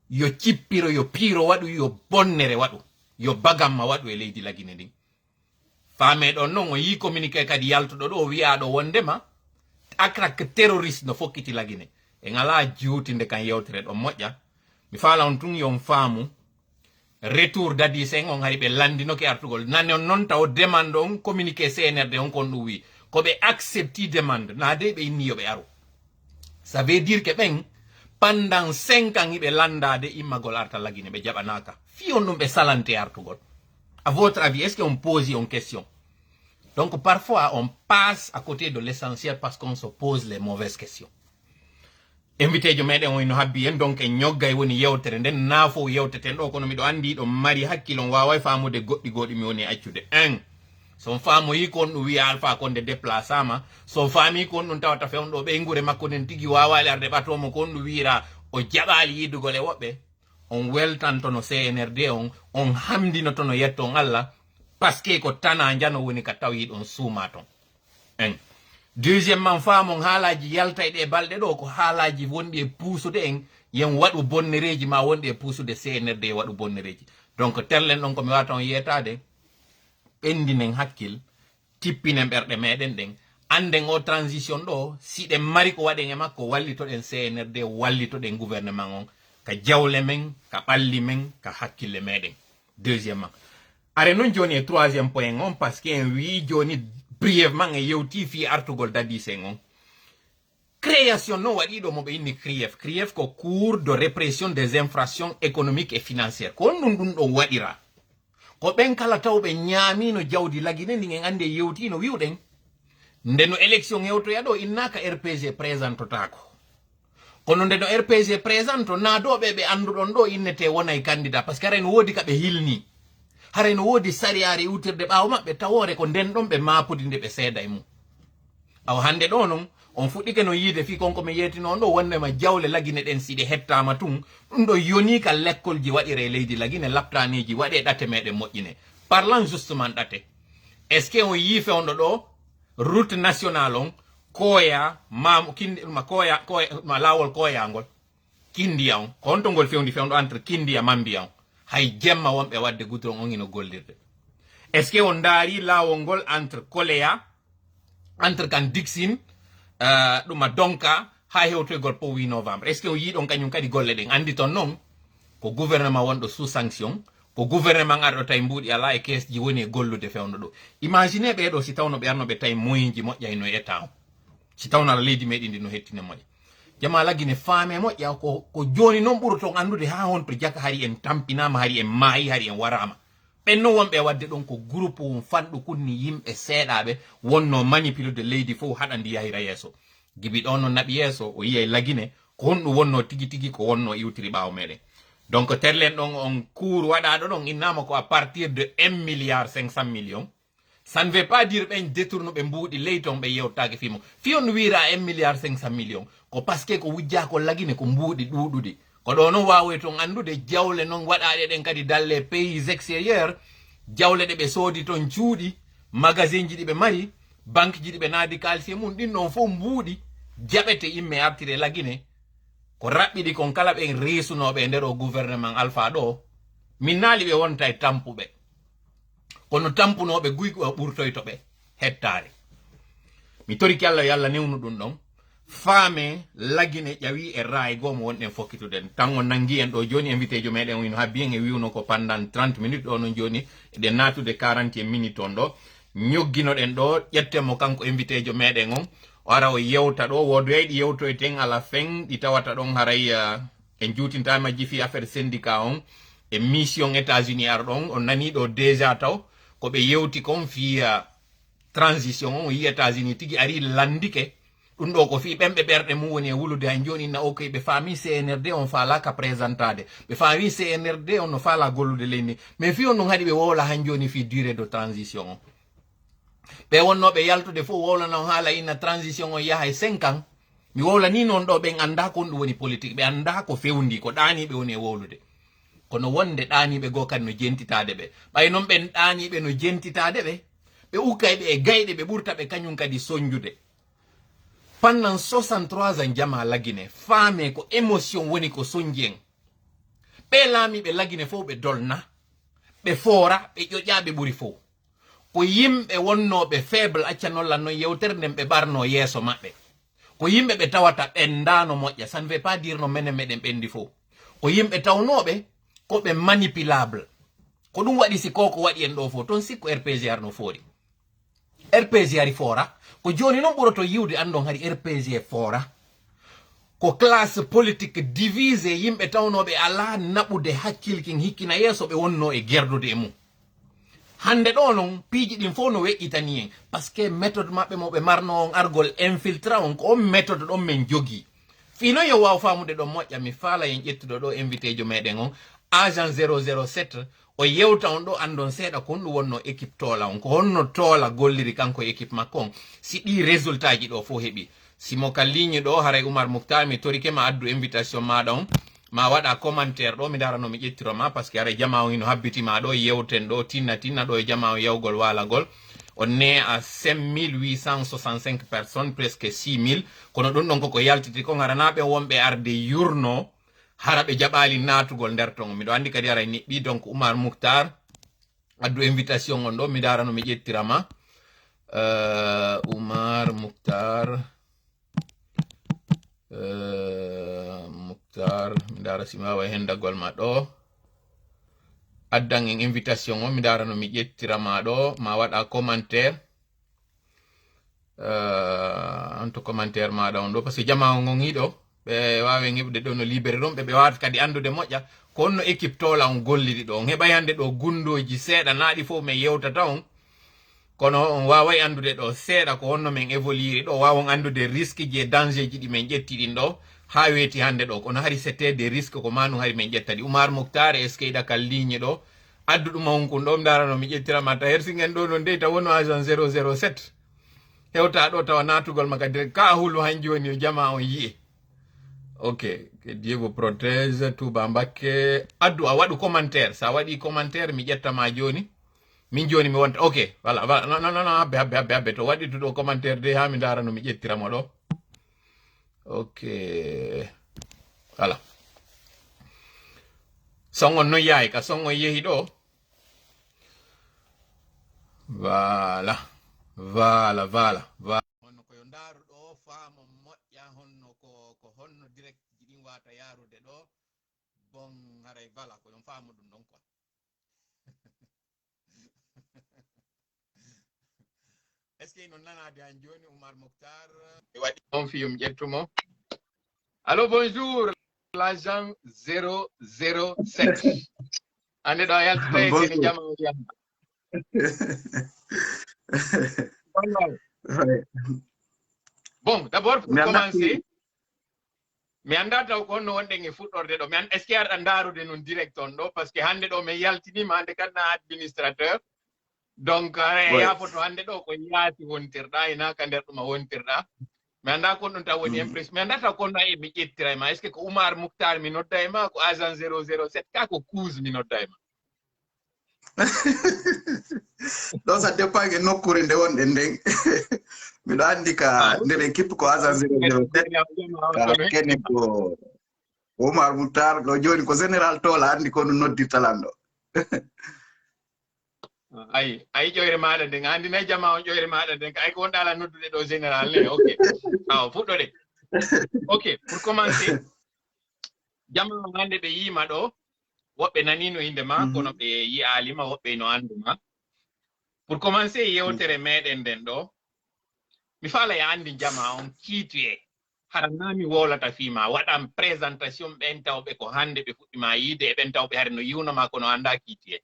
yo cippiro yo piiro waɗu yo bonnere waɗu yo bagamma waɗu e leydi lagine ndin faameɗon noon o yi communiqué kadi yaltuɗo ɗo o wiyaɗo wondema attaque terroriste no fokkiti lagine en ala juutinde kan yewtere ɗon moƴƴa mi faala on tun yon faamu retour Dadis en on hari ɓe landinoke artugol nane on noon taw demande on communiqué CNRD on kon ɗum wi ko ɓe accepti demande na de ɓe inni yoɓe aru ça veut dire que ɓen pendant 5 ans hiɓe landade immagol arta lagine ɓe jaɓanaka fiyon ɗum ɓe salante artugol à votre avis est ce que on pose en question donc parfois on passe à côté de l'essentiel parce qu'on se pose les mauvaises questions invité jo meɗen on no habbi en donc en ñoggay woni yewtere nden naafo yewteten ɗo kono miɗo andi ɗo mari hakkille on wawa famude goɗɗi goɗɗi mi woni accude 1 son faamoyi kon ɗum wiya alpha konde déplacama so faami kon ɗum tawata fewɗo ɓe gure makko nden tigui wawali arde ɓatomo kon ɗum wira o jaɓali yiddugol e woɓɓe on weltantono CNRD on hamdinotono yetton Allah parce que ko tana jano woni ka tawi ɗon suuma ton 1 deuxièmement faamon haalaji yalta e ɗe balɗe ɗo ko haalaji wonɗi e puusude en yen waɗu bonnereji ma wonɗi e puusude CNRD waɗu bonnereji donc terlen ɗon komi wata on yetade ɓendinen hakkil tippinen ɓerɗe meɗen ɗen anden o transition ɗo siɗen mari ko waɗen e makko wallitoɗen CNRD wallitoɗen gouvernement on ka jawle men ka ɓalli men ka hakkille meɗen deuxièmement are noon joni e troisiéme point on parce que en wi joni brièvement e yewti fi artugol Dadis en on création non waɗiɗo moɓe inni CRIEF ko cours de répression des infractions économiques et financières ko on ɗum ɗo waɗira ko ɓen kala tawɓe ñaamino jawdi lagine ndin en andi e yewti no wiwɗen nde no élection hewtoya ɗo innaka RPG présentotako kono nde no RPG présente naadoɓe ɓe anduɗon ɗo innete wonay candidat par ce que hara no woodi kaɓe hilni hara no woodi sariyare iwtirde ɓaawo maɓɓe tawore ko nden ɗon ɓe maapudi nde ɓe seeda e mum aw hande ɗo noon on fuɗɗike no yiide fi konko mi yetino on ɗo wondema jawle lagine ɗen siɗe hettama tun ɗum ɗo yoni ka l'école ji waɗire leydi lagine laptaniji waɗe ɗate meɗen moƴƴine parlant justement ɗate est ce que on yi fewndo ɗo route nationale on koya ma lawol koyangol kindiya on ko honto ngol fewndi fewndo entre kindiya mambiya on hay jemma wonɓe wadde goudron on ino gollirde est ce que on daari lawol ngol entre koleya entre kan dixine ɗuma donka ha hewtoygol po 8 novembre est ce que o yiɗon kañum kadi golle ɗen andi ton noon ko gouvernement wonɗo sous sanction ko gouvernement arɗo tawi mbuuɗi ala e keesji woni e gollude fewndo ɗo imagine ɓeɗo si tawno ɓe arno ɓe tawi moyen ji moƴƴa no état o si tawno ala leydi meɗi ndi no hettine moƴƴa jama lagine faame moƴƴa ko joni noon ɓuroton andude ha hon to jaka hari en tampinama hari en maayi hari en warama ɓen noon wonɓe wadde ɗon ko groupe um fanɗu kunni yimɓe seeɗaɓe wonno manipuler de leydi fof haɗa ndi yahira yeeso gibi ɗon no naɓi yeeso o yiyay lagine ko honɗum wonno tigi tigi ko wonno iwtiri ɓaawo meɗen. Donc terlen ɗon on cours waɗaɗo ɗon innama ko à partir de 1 milliard 500 millions. Ça ne veut pas dire ɓen détourne ɓe mbuuɗi ley ton ɓe yewtaki fimo fi on wiira 1 milliard 500 millions ko parce que ko wujja ko lagine ko mbuuɗi ɗuɗuɗi ko ɗo noon wawe ton andude jawle noon waɗaɗe ɗen kadi dans les pays extérieurs jawle ɗe ɓe soodi ton cuuɗi magasin ji ɗi ɓe mari banque ji ɗi ɓe naadi kalsie mum ɗin ɗon fof mbuuɗi jaɓete yimɓe artire lagine ko raɓɓiɗi kon kala ɓen resunoɓe e nder o gouvernement alpha ɗo min naali ɓe wonta e tampuɓe kono tampunoɓe guygo ɓurtoyto ɓe hettare mi toriki Allah yo Allah newnu ɗum ɗon faame lagine ƴawi e raay goo mo wonɗen fokkituɗen tan o nangi en ɗo joni invité jo meɗen wino ha bien e wiwno ko pendant 30 minutes ɗo non joni eɗen natude 40 minutes on ɗo ñogginoɗen ɗo ƴettemo kanko invité jo meɗen on o ara o yewta ɗo wodoyɗi yewtoyten à la fin ɗi tawata ɗon haray en juutintama jifi affaire syndicat on e mission États-Unis ar ɗon on nani ɗo déjà taw ko ɓe yewti kon fiya transition on yi États-Unis tigi ari landike ɗum ɗo ko fi ɓemɓe ɓerɗe mum woni e wulude han joni na ok ɓe faami CNRD on falaka présentade ɓe faami CNRD on no fala gollude leydi mais fi on ɗum haɗi ɓe wowla han joni fi durée de transition on ɓe wonnoɓe yaltude fof wowlana on haala inna transition on yaha e 5 ans mi wowlani noon ɗo ɓen anda ko on ɗum woni politique ɓe anda ko fewndi ko ɗaniɓe woni e wowlude kono wonde ɗaniɓe goo kadi no jentitade ɓe ɓay noon ɓen ɗaniɓe no jentitade ɓe ɓe ukkayɓe e gayɗe ɓe ɓurta ɓe kañum kadi soñjude pendant 63 ans jama lagine faame ko émotion woni ko soñji en ɓe laamiɓe lagine fof ɓe dolna ɓe foora ɓe ƴoƴa ɓe ɓuri fof ko yimɓe wonnoɓe faible accanolla noon yewtere nden ɓe ɓarno yeeso maɓɓe ko yimɓe ɓe tawata ɓendano moƴƴa ça ne veut pas dire no menen meɗen ɓendi fof ko yimɓe tawnoɓe ko ɓe manipulable ko ɗum waɗi si koko waɗi en ɗo fof toon sikko RPG ar no foori RPG ari foora ko joni noon ɓuroto yiwde andon hari RPG foora ko classe politique divisé yimɓe tawnoɓe ala naɓude hakkilkin hikkina yeeso ɓe wonno e gerdude e mum hande ɗo noon piiji ɗin fof no weƴƴitani en par ce que méthode maɓɓe mo ɓe marno on argol infiltra on ko on méthode ɗon men jogui fino yo waw famude ɗon moƴƴa mi faala en ƴettuɗo ɗo invité jo meɗen on agent 007 o yewta on ɗo andon seeɗa ko honɗum wonno équipe toola on ko honno toola golliri kanko équipe makko on si ɗi résultat ji ɗo fof heeɓi simo ka ligne ɗo haray Oumar Moukhtar mi torike ma addu invitation maɗa on ma waɗa commentaire ɗo mi darano mi ƴettiroma par ce que haray jama on ino habbitima ɗo yewten ɗo tinna ɗo e jama on yawgol walagol on ne à 5865 personnes presque 6000 kono ɗum ɗon koko yaltiti kon haranaɓe wonɓe arde yurno hara ɓe jaɓali natugol nder ton miɗo andi kadi haray niɓɓi donc Oumar Moukhtar addu invitation on ɗo mi darano mi ƴettirama Oumar Moukhtar Moukhtar mi dara si mi wawa hendagol ma ɗo addan en invitation o mi darano mi ƴettirama ɗo ma waɗa commentaire anto commentaire maɗa on ɗo par ce que jama on on hiɗo ɓe wawi heɓde ɗo no libéré ɗon ɓe wawata kadi andude moƴƴa ko honno équipe toola on golliri ɗo on heɓay hande ɗo gundoji seeɗa naaɗi fof min yewtata on kono on waway andude ɗo seeɗa ko honno min évoluiri ɗo wawon andude risque ji e danger ji ɗi min ƴetti ɗin ɗo ha weeti hande ɗo kono hari c'était des risques ko manu hari min ƴettadi Oumar Moukhtar est ce que iɗa kal ligne ɗo addu ɗum on kun ɗo mi darano mi ƴettirama ta hersingen ɗo non dey taw wonno agent 007 hewta ɗo tawa natugol maka direct ka hulu han joni o jama on yi'e ok que Dieu vous protège Touba Mbacké addu a waɗu commentaire sa waɗi commentaire mi ƴettama joni min joni mi wonta ok voilà non habbe to waɗi tuɗo commentaire de ha mi darano mi ƴettiramo ɗo ok voilà songon no yayi ka songon yehi ɗo voilà honno koyo ndaru ɗo faamo moƴƴa honno ko honno direct ji ɗin wata yarude ɗo bon haray voilà koyon faamu ɗum ɗon quoi est ce que non nanade han joni Oumar Moukhtar mi waɗi on fiyum ƴettumo allo bonjour l'agent 007 ande ɗo a yaltata e sene jama o yamma bon d'abord pour commencer mi anda taw ko no wonde ngi fuɗɗorde ɗo mi an est ce que aɗa ndarude non direct on ɗo par ce que hande ɗo mi yaltinima hande kadna administrateur donc yafoto hande ɗo ko yaati wontirɗa ina ka nder ɗuma wontirɗa mi anda kon ɗum taw woni impression mi anda taw kon ɗo mi ƴettira e ma est ce que ko Oumar Moukhtar mi nodda e ma ko agent 007 ka ko Kouz mi nodda e ma ɗo ça dépend e nokkure nde wonɗe nden miɗo andi ka ndeɗen kippu ko agent 007 kene ko Oumar Moukhtar ɗo joni ko général Tola andi ko ɗum noddirta lan ɗo ayi ƴoyre maɗa nden andi nayi jama on ƴoyre maɗa nden ka ay ko wonɗa ala noddude ɗo général ne ok aw fuɗɗode ok pour commencer jama on hande ɓe yima ɗo woɓɓe nanino inde ma kono ɓe yiyalima woɓɓe no anduma pour commencer yewtere meɗen nden ɗo mi faala e andi jama on kiituye hara nami wolata fima waɗan présentation ɓen tawɓe ko hande ɓe fuɗɗima yiide e ɓen tawɓe hare no yiwnoma kono anda kiituye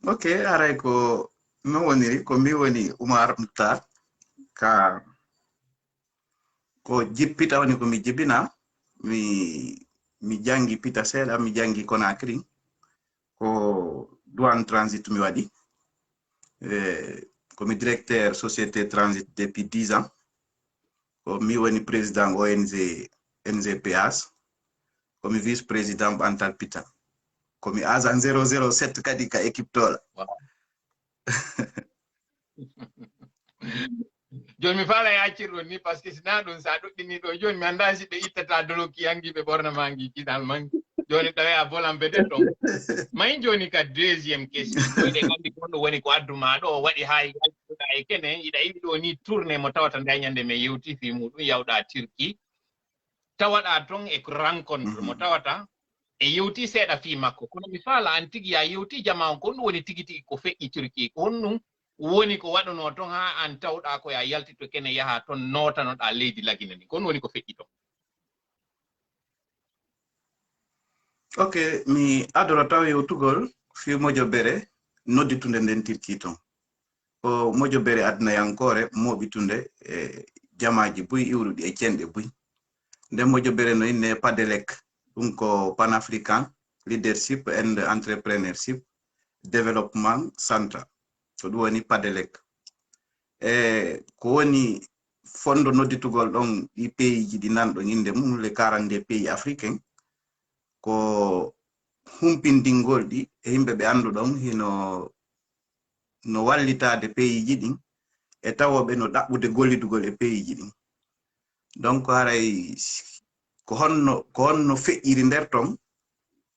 ok aray ko no woniri ko mi woni Oumar Moukhtar ka ko jippita woni ko mi jibina mi jangi pita seeɗa mi jangi Conakry ko douane transit mi waɗi komi directeur société transit depuis 10 ans ko mi woni président ONG NGPAS komi vice président Bantal Pita komi agent 007 kadi ka équipe tola joni mi faala yaccirɗon ni par ce que sina ɗum sa ɗuɗɗini ɗo joni mi anda si ɓe ittata doloki yangiɓe ɓorna ma ngi kiɗal man joni tawi a volan peut-être ɗon mayi joni ka deuxiéme question ɗoyɗe gandi gonɗo woni ko adduma ɗo waɗi ha yaltuɗa e kene iɗa yiɗi ɗo ni tourné mo tawata dañande mi yewti fi muɗum yawɗa Turquie tawaɗa ton e rencontre mo tawata e yewti seeɗa fi makko kono mi faala an tigui ya yewti jama on ko ɗum woni tigui tigui ko feƴƴi Turquie ko honɗum woni ko waɗano ton ha an tawɗa ko ya yaltito kene yaha ton notanoɗa leydi lagina ni ko ɗum woni ko feƴƴi ton ok mi adora taw yewtugol fi Modiobere nodditunde nden Turquie ton ko Modiobere adnayankore moɓitunde e jamaji buy iwruɗi e cenɗe buy nden Modiobere no inne Padelec ɗum ko Pan-African Leadership and Entrepreneurship Development Center ko ɗum woni Padelec ko woni fondo nodditugol ɗon ɗi pays ji ɗi nanɗon inde mum les 42 pays africains ko humpindingol ɗi e yimɓe ɓe anduɗon hino no wallitade pays ji ɗin e tawoɓe no ɗaɓɓude gollidugol e pays ji ɗin donc haray ko honno feƴƴiri nder ton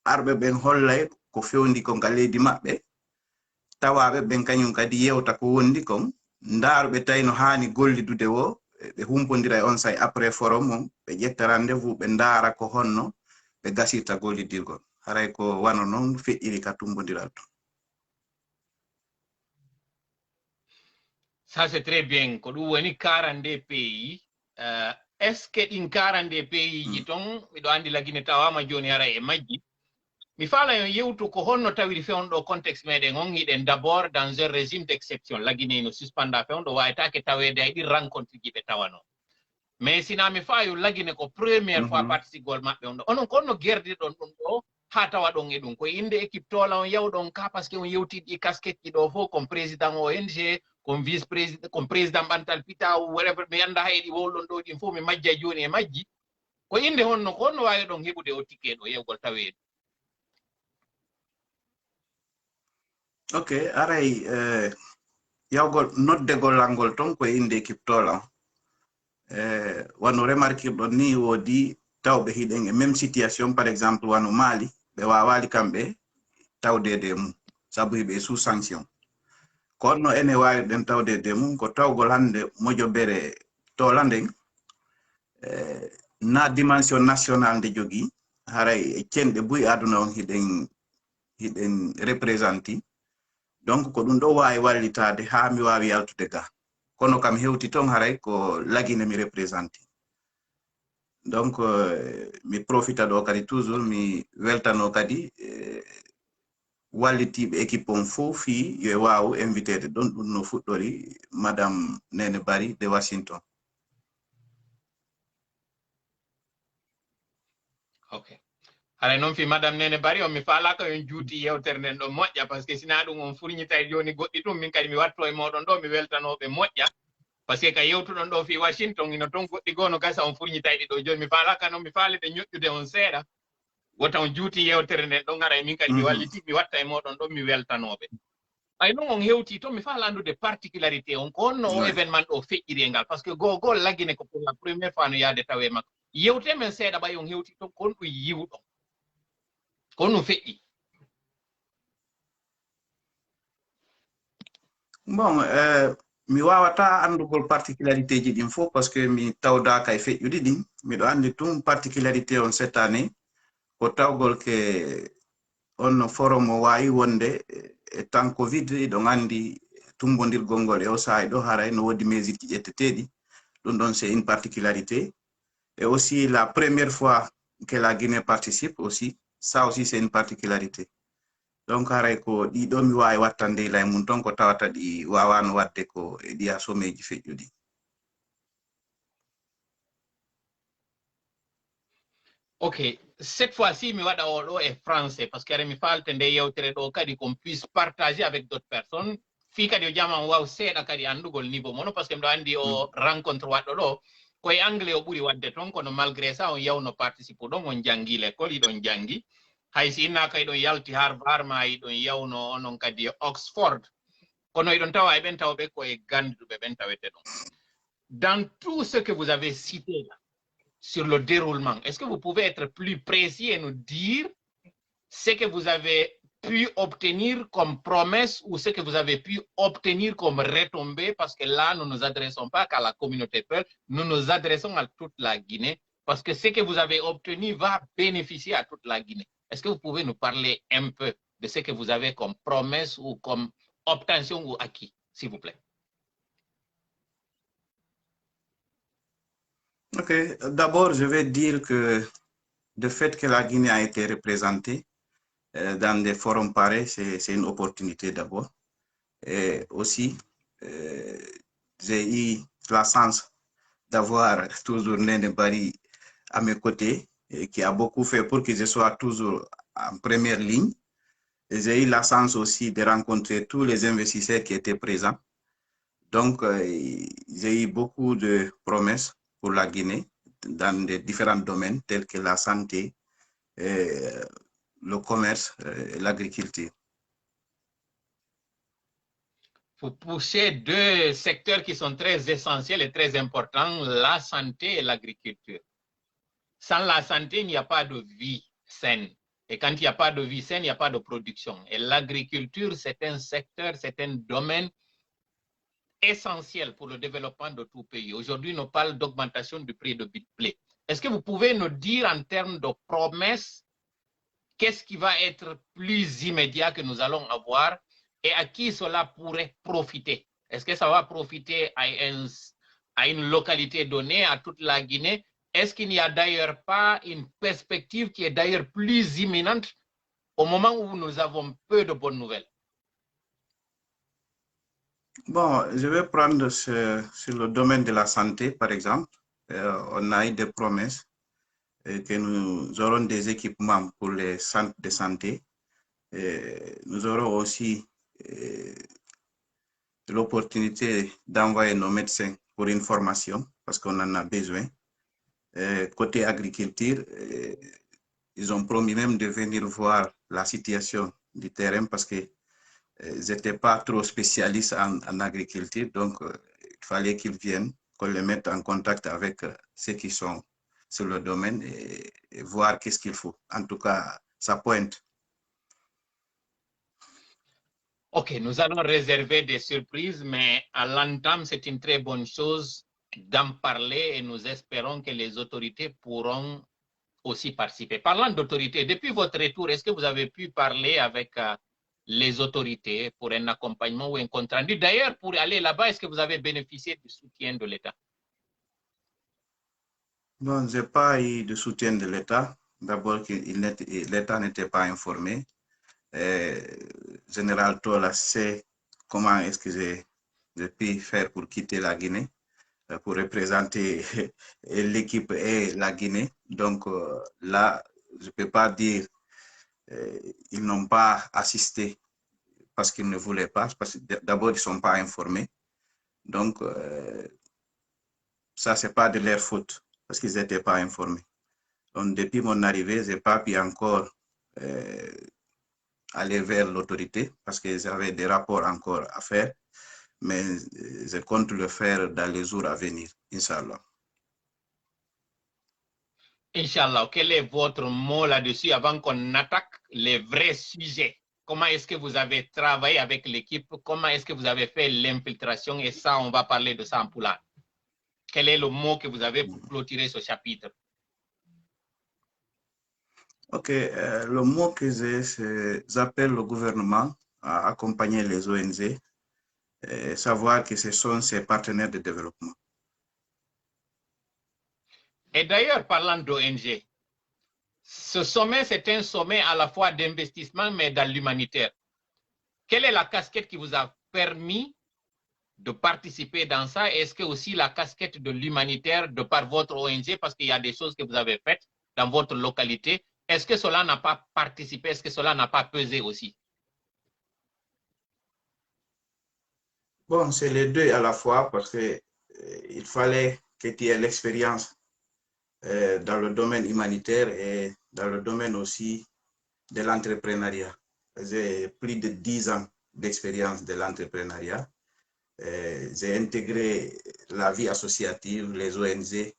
arɓe ɓen hollay ko fewndi kon ka leydi maɓɓe tawaɓe ɓen kañum kadi yewta ko wondi kon ndaaruɓe tawi no hani gollidude wo ɓe humpodira e on say après forum on ɓe ƴetta rendez-vous ɓe ndaara ko honno ɓe gasirta gollidirgol haray ko wano noon feƴƴiri ka tumbodiral ton ça c'est très bien ko ɗum woni 42 pays est ce que ɗin 42 pays ji ton miɗo andi lagine tawama joni hara e majji mi faala yon yewtu ko honno tawiri fewnɗo contexte meɗen on hiɗen d' abord dans un régime d' exception lagine no suspenda fewnɗo wawitake tawede hay ɗi rencontre ji ɓe tawano mais sina mi faayo lagine ko première fois particigol maɓɓe on ɗo onon ko honno guerdiɗon ɗum ɗo ha tawa ɗon e ɗum koye inde équipe tola on yawɗon ka par ce que on yewtiɗi casquette ɗi ɗo fof comme président ONG comme vice président comme président Bantal Pita whatever mi anda hayɗi wowlon ɗo ɗin fof mi majja joni e majji ko inde honno ko honno wawi ɗon heɓude o ticket ɗo yewgol taweɗo ok aray yawgol noddegol langol ton koye inde équipe tola wano remarquirɗon ni woodi tawɓe hiɗen e même situation par exemple wano Mali ɓe wawali kamɓe tawdede mum sabu hiɓe sous sanction ko honno ene wawi ɗen tawdede mum ko tawgol hande Modiobere tola nden na dimension national nde jogui haray e cenɗe buy aduna on hiɗen représenté donc ko ɗum ɗo wawi wallitade ha mi wawi yaltude ga kono kam hewti ton haray ko lagine mi représenté donc mi profita ɗo kadi toujours mi weltano kadi wallitiɓe équipe on fof fi yo wawu invitede ɗon ɗum no fuɗɗori madame Nene Bari de Washington Ok. Ara non fi madame Nene Bari o mi faala ko en juuti yewtere nden ɗo moƴƴa par ce que sina ɗum on furñitay joni goɗɗi ɗum min kadi mi watto e moɗon ɗo mi weltanoɓe moƴƴa par ce que ka yewtuɗon ɗo fi Washington ino toon goɗɗi gono gasa on furñitayɗi ɗo joni mi faalaka noon mi faalide ñoƴƴude on seeɗa wota on juuti yewtere nden ɗon ara e min kadi mi walliti mi watta e moɗon ɗo mi weltanoɓe ay non on hewti to mi faala andude particularité on ko honno o événement ɗo feƴƴiri e ngal par ce que goo laggine ko pour la première fois no yaade tawe makko yewte men seeɗa ɓay on hewti to kon ɗum yiwɗo ko no feƴƴi. Bon, mi wawata andugol particularité ji ɗin fof parce que mi tawdaka e feƴƴuɗi ɗin miɗo andi tum particularité on cette année ko tawgol ke on forum o wawi wonde e temps covid ɗon andi tumbodirgol ngol e o sahay ɗo haray no wodi mesure ji ƴetteteɗi ɗum ɗon c'est une particularité et aussi la première fois que la Guinée participe aussi ça aussi c'est une particularité. Donc haray ko ɗiɗo mi wawi wattande lay mum ton ko tawata ɗi wawano wadde ko e ɗiya sommeji feƴƴuɗi. Ok, cette fois-ci mi waɗa oɗo e français parce que ara mi falte nde yewtere ɗo kadi qu'on puisse partager avec d'autres personnes fi kadi o jama on waw seeɗa kadi andugol niveau mono parce que mɗo andi o rencontre waɗɗo ɗo koye anglais o ɓuuri wadde toon kono malgré ça on yawno participe ɗon on janggi l'école iɗon jangi hay si innaka iɗon yalti Harvard ma iɗon yawno onon kadi Oxford kono iɗon tawa e ɓen tawɓe koye ganduɓe ɓen tawete ɗon. Dans tout ce que vous avez cité là sur le déroulement, est-ce que vous pouvez être plus précis et nous dire ce que vous avez pu obtenir comme promesse ou ce que vous avez pu obtenir comme retombée, parce que là, nous ne nous adressons pas qu'à la communauté Peul, nous nous adressons à toute la Guinée, parce que ce que vous avez obtenu va bénéficier à toute la Guinée. Est-ce que vous pouvez nous parler un peu de ce que vous avez comme promesse ou comme obtention ou acquis, s'il vous plaît? Ok, d'abord je vais dire que le fait que la Guinée a été représentée dans des forums pareils, c'est une opportunité d'abord. Et aussi, j'ai eu la chance d'avoir toujours Nene Bari à mes côtés, et qui a beaucoup fait pour que je sois toujours en première ligne. Et j'ai eu la chance aussi de rencontrer tous les investisseurs qui étaient présents. Donc, j'ai eu beaucoup de promesses pour la Guinée dans des différents domaines tels que la santé, le commerce et l'agriculture. Vous poussez deux secteurs qui sont très essentiels et très importants, la santé et l'agriculture. Sans la santé, il n'y a pas de vie saine. Et quand il n'y a pas de vie saine, il n'y a pas de production. Et l'agriculture, c'est un secteur, c'est un domaine essentiel pour le développement de tout pays. Aujourd'hui, on parle d'augmentation du prix de blé. Est-ce que vous pouvez nous dire en termes de promesses, qu'est-ce qui va être plus immédiat que nous allons avoir et à qui cela pourrait profiter? Est-ce que ça va profiter à une localité donnée, à toute la Guinée? Est-ce qu'il n'y a d'ailleurs pas une perspective qui est d'ailleurs plus imminente au moment où nous avons peu de bonnes nouvelles? Bon, je vais prendre sur le domaine de la santé, par exemple. On a eu des promesses que nous aurons des équipements pour les centres de santé. Nous aurons aussi l'opportunité d'envoyer nos médecins pour une formation, parce qu'on en a besoin. Côté agriculture, ils ont promis même de venir voir la situation du terrain parce que ils n'étaient pas trop spécialistes en agriculture, donc il fallait qu'ils viennent, qu'on les mette en contact avec ceux qui sont sur le domaine et voir qu'est-ce qu'il faut. En tout cas, ça pointe. Ok, nous allons réserver des surprises, mais à l'entame, c'est une très bonne chose d'en parler et nous espérons que les autorités pourront aussi participer. Parlant d'autorités, depuis votre retour, est-ce que vous avez pu parler avec les autorités pour un accompagnement ou un compte rendu? D'ailleurs, pour aller là-bas, est-ce que vous avez bénéficié du soutien de l'État? Non, je n'ai pas eu de soutien de l'État. D'abord, l'État n'était pas informé. Général Tola sait comment est-ce que j'ai pu faire pour quitter la Guinée, pour représenter l'équipe et la Guinée. Donc là, je peux pas dire ils n'ont pas assisté parce qu'ils ne voulaient pas, parce que d'abord, ils ne sont pas informés. Donc, ça, ce n'est pas de leur faute, parce qu'ils n'étaient pas informés. Donc, depuis mon arrivée, je n'ai pas pu encore aller vers l'autorité, parce que j'avais des rapports encore à faire, mais je compte le faire dans les jours à venir, Inch'Allah. Inch'Allah, quel est votre mot là-dessus avant qu'on attaque les vrais sujets? Comment est-ce que vous avez travaillé avec l'équipe? Comment est-ce que vous avez fait l'infiltration? Et ça, on va parler de ça en poulard. Quel est le mot que vous avez pour clôturer ce chapitre? Ok, le mot que j'ai, c'est j'appelle le gouvernement à accompagner les ONG et savoir que ce sont ses partenaires de développement. Et d'ailleurs, parlant d'ONG, ce sommet, c'est un sommet à la fois d'investissement, mais dans l'humanitaire. Quelle est la casquette qui vous a permis de participer dans ça? Est-ce que aussi la casquette de l'humanitaire de par votre ONG, parce qu'il y a des choses que vous avez faites dans votre localité, est-ce que cela n'a pas participé? Est-ce que cela n'a pas pesé aussi? Bon, c'est les deux à la fois parce que il fallait que tu aies l'expérience dans le domaine humanitaire et dans le domaine aussi de l'entrepreneuriat. J'ai plus de 10 ans d'expérience de l'entrepreneuriat. J'ai intégré la vie associative, les ONG.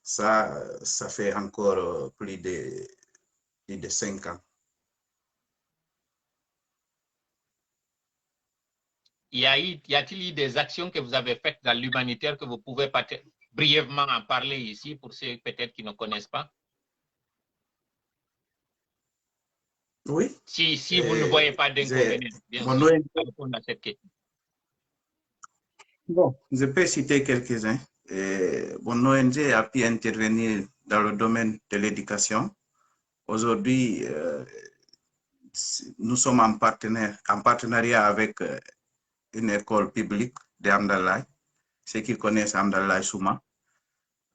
Ça fait encore plus de 5 ans. Y a-t-il eu des actions que vous avez faites dans l'humanitaire que vous pouvez brièvement en parler ici pour ceux peut-être qui ne connaissent pas? Oui. Si vous ne voyez pas d'inconvénient, bien sûr, à répondre à cette question. Bon, je peux citer quelques-uns. Mon ONG a pu intervenir dans le domaine de l'éducation. Aujourd'hui, nous sommes en partenariat avec une école publique de Hamdallah. Ceux qui connaissent Hamdallah Souma.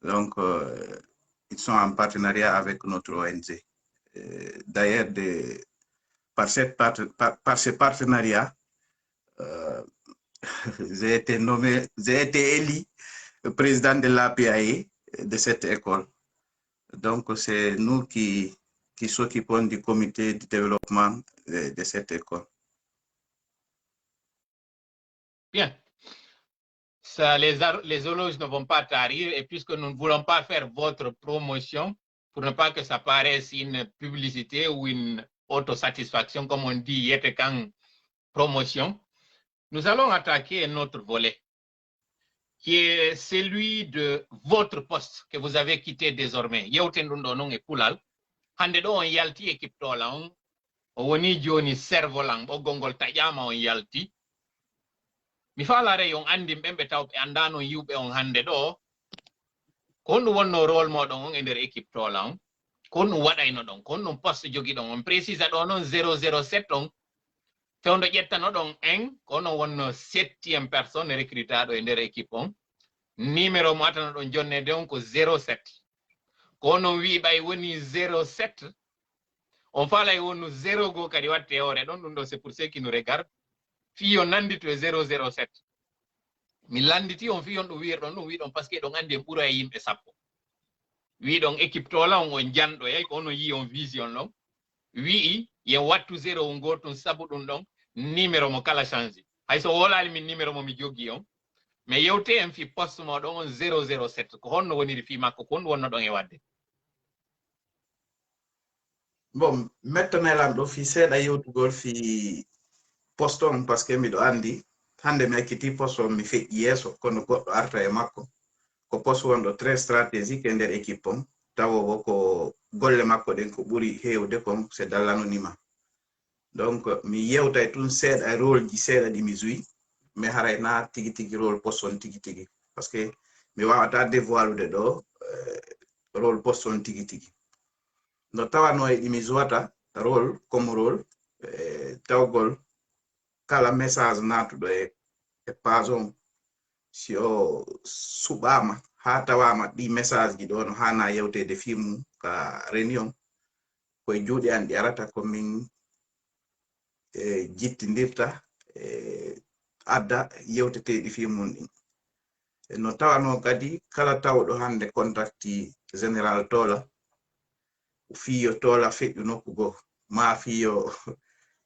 Donc, ils sont en partenariat avec notre ONG. D'ailleurs, par ce partenariat, j'ai été élu président de l'APAE de cette école. Donc, c'est nous qui s'occupons du comité de développement de cette école. Bien. Ça, les éloges ne vont pas tarir et puisque nous ne voulons pas faire votre promotion, pour ne pas que ça paraisse une publicité ou une autosatisfaction, comme on dit, yetekan promotion, nous allons attaquer un autre volet, qui est celui de votre poste que vous avez quitté désormais. Yewtendundonon et Poulal, hande do on yalti équipe tola on woni joni servolang bo gongol tajama on yalti. Mi falare yon andi ɓemɓe taw ɓe andano yiwɓe on hande ɗo ko honɗum wonno rôle moɗon on e nder équipe tola on ko honɗum waɗayno ɗon ko honɗum poste jogiɗon on précisa ɗo noon 007 on fewdo ƴettano ɗon en ko onon wonno 7e personne recrutaɗo e nder équipe on numéro mo atano ɗon jonnede on ko 07 ko onon wi ɓay woni 07 on falay wonno 0 go kadi watte hoore ɗon ɗum ɗo c'est pour ceux qui nous regardent fi on nandito e 007 mi landiti on fi on ɗum wirɗon ɗum wiɗon par ce que ɗon andi en ɓuura e yimɓe sappo wiɗon équipe tola on janɗo yey ko ono yi on vision ɗon wi'i yen wattu 0 on gotum sabu ɗum ɗon numéro mo kala change hayso wolali min numéro mo mi jogui on mais yewte en fi poste moɗon on 007 ko honno woniri fi makko ko honɗum wonno ɗon e wadde. Bon, mettonelam ɗo fi seeɗa yewtugol fi poste on par ce que miɗo andi hande mi ekkiti poste on mi feƴƴi yeeso kono goɗɗo arta e makko ko poste wonɗo très stratégique e nder équipe on tawo bo ko golle makko ɗen ko ɓuri hewde kon c'est dans l'anonymat. Donc mi yewtay tun seeɗa e rôle ji seeɗa ɗi mi joui mais haray na tigi tigi rôle poste on tigi tigi parce que mi wawata dévoilude ɗo rôle poste on tigi tigi no tawano e ɗimi jouata rôle comme rôle tawgol kala message natuɗo e page on si o suɓama ha tawama ɗi message ji ɗo no hana yewtede fi mum ka réunion koye juuɗe an ɗi arata ko min jittindirta adda yewteteɗi fi mun ɗin no tawano kadi kala tawɗo hande contacti général Tola fiyo Tola feƴƴu nokku go ma fiyo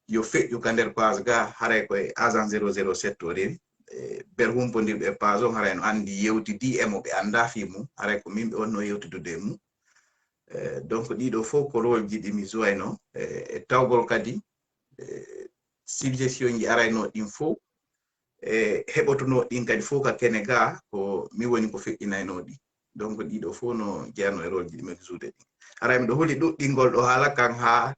yo feƴƴu ka nder page ga haray koye agent 007 o rewi ber humpodirɓe page on haray no andi yewtidi e mo ɓe anda fi mum haray ko min ɓe wonno yewtidude mum donc ɗiɗo fof ko rôle ji ɗi mi joyno e tawgol kadi suggestion ji arayno ɗin fof heɓotuno ɗin kadi fof ka kene ga ko mi woni ko feƴƴinaynoɗi donc ɗiɗo fof no jeerno e rôle ji ɗi mi juude ɗin haray miɗo huli ɗuɗɗingol ɗo haala kan ha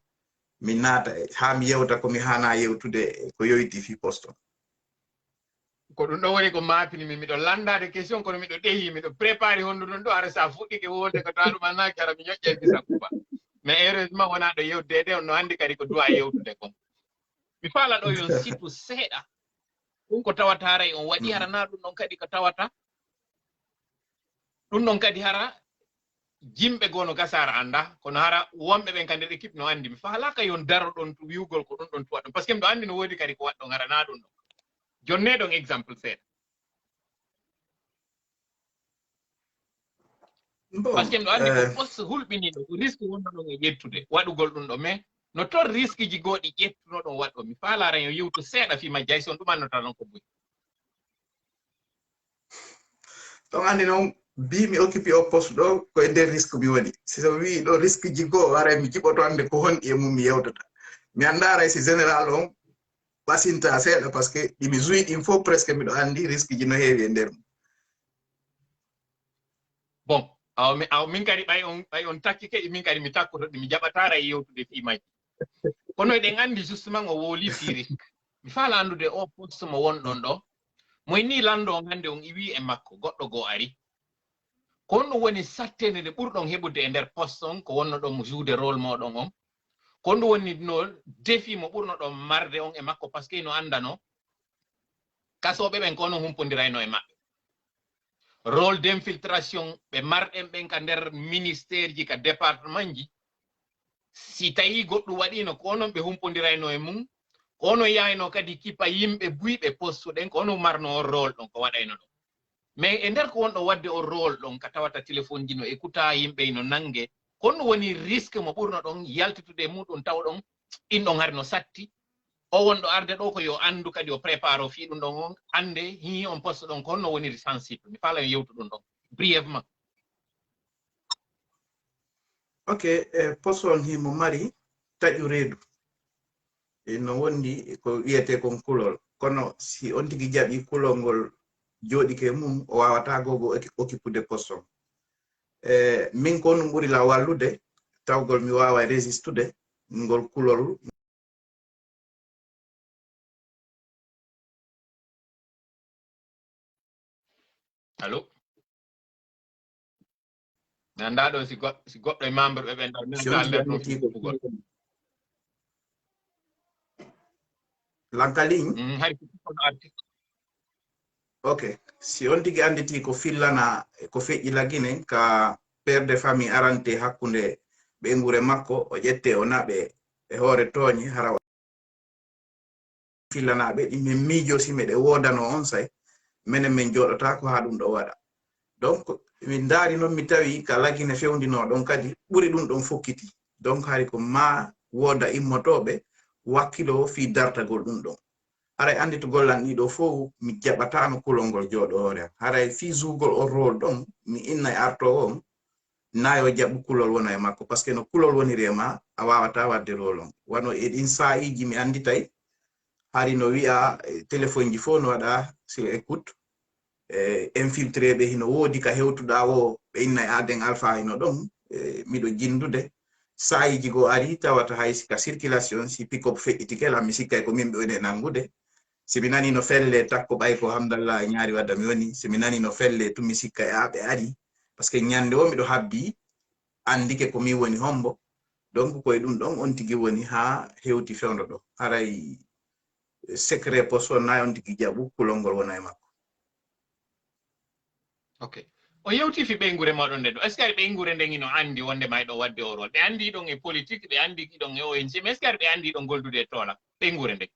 mi naata ha mi yewta ko mi hana yewtude ko yoyti fi poste on ko ɗum ɗo woni ko mapini miɗo landade question kono miɗo ɗehi miɗo préparé hondu ɗon ɗo ara sa fuɗɗike wonde ko ta ɗum annaki ara mi ñoƴƴe bisa kuba mais heureusement wona ɗo yewtude de on no andi kadi ko duwa yewtude kon mi faala ɗo yon situ seeɗa ɗum ko tawata haray on waɗi harana ɗum ɗon kadi ko tawata ɗum ɗon kadi hara jimɓe gono gasara anda kono hara wonɓe ɓen ka nder équipe no andi mi faalaka yon daro ɗon wiwgol ko ɗum ɗon tuwa ɗum par ce que miɗo andi no woodi kadi ko waɗɗon harana ɗum ɗon jonne ɗon exemple seeɗa par ce que miɗo andi ko poste hulɓiniɗo ko risque wonno ɗon e ƴettude waɗugol ɗum ɗo mais no toon risque ji goɗɗi ƴettuno ɗon waɗɗo mi faalaran yo yiwtu seeɗa fi majjay si on ɗumannota ɗon ko buyi ɗon andi noon bi mi occupé o poste ɗo koye nder risque mi woni si so wi ɗo risque ji goo aray mi jiɓoto ande ko honɗi e mum mi yewtata mi annda aray si général on ɓasinta seeɗa par ce que ɗimi joui ɗin fof presque miɗo andi risque ji no heewi e nder mum bon aw min kadi ɓay on takkike min kadi mi takkoto ɗi mi jaɓatara e yewtude fi majji kono eɗen andi justement o wooli fi risque mi faala andude o poste mo wonɗon ɗo moy ni lando on hande on iwi e makko goɗɗo goo ari ko honɗum woni sattede nde ɓurɗon heɓude e nder poste on ko wonno ɗon mo joude rôle moɗon on ko honɗum woni no défi mo ɓurno ɗon marde on e makko par ce que no andano kasoɓe ɓen ko onon humpodirayno e maɓɓe rôle d' infiltration ɓe marɗen ɓen ka nder ministére ji ka département ji si tawi goɗɗum waɗino ko onon ɓe humpodirayno e mum ko onon yahayno kadi kipa yimɓe buyɓe poste ɗen ko onon marno on rôle ɗon ko waɗayno ɗon mais e nder ko wonɗo wadde o rôle ɗon ka tawata téléphone ji no écouta yimɓe no nangue kono woni risque mo ɓurno ɗon yaltitude muɗum taw ɗon ɗin ɗon hari no satti o wonɗo arde ɗo ko yo andu kadi o prépare o fi ɗum ɗon on ande hi on poste ɗon ko honno woniri sensible mi faala yo yewtu ɗum ɗon brièvement ok poste on himo mari taƴu reedu no wondi ko wiyete kon kulol kono si on tigi jaɓi kulol ngol joɗike mum o wawata gogo occupude poste on min ko ɗum ɓuri la wallude tawgol mi wawa résistude ngol kulol allo nanda ɗo si goɗɗo e membre ɓe ɓen ɗo nanda nder ɗon fi ɓugol lankaligne hay ok si on tigi anditi ko fillana ko feƴƴi lagine ka père de famille arante hakkunde ɓe ngure makko o ƴette o naɓe e hoore tooñe hara fillanaɓe ɗi min miijosi meɗe wodano on say minen min joɗota ko ha ɗum ɗo waɗa donc min daari noon mi tawi ka lagine fewndino ɗon kadi ɓuri ɗum ɗon fokkiti donc hari ko ma woda immotoɓe wakkilo fi dartagol ɗum ɗon haray andi to gollan ɗiɗo fof mi jaɓatano kulol ngol jooɗo hoore am haray fi jugol o rôle ɗon mi inna e artowo on nayo jaɓu kulol wona e makko par ce que no kulol woniri e ma a wawata wadde rôle on wano e ɗin sa'iji mi andi tay hari no wi'a téléphone ji fof no waɗa sur écoute infiltré ɓe hino woodi ka hewtuɗa o ɓe inna e aden alpha hino ɗon miɗo jindude sa'iji go ari tawata hay ka circulation si pick-up feƴƴitikel mi sikkay ko min ɓe woni e nangude si mi nani no felle takko ɓay ko hamdallah ñaari wadda mi woni si mi nani no felle tumi sikka e aɓe ari par ce que ñande o miɗo habbi andike ko min woni hombo donc koye ɗum ɗon on tigi woni ha hewti fewndo ɗo haray secret poste on nayi on tigi jaɓu kulol ngol wona e makko ok o yewti fi ɓengure maɗon nde ɗo est ce que ɓengure nden ino andi wonde ma ɗo wadde o rol ɓe andi ɗon e politique ɓe andi ɗon e ONG mais est ce que ɓe andi ɗon goldude e toola ɓengure nden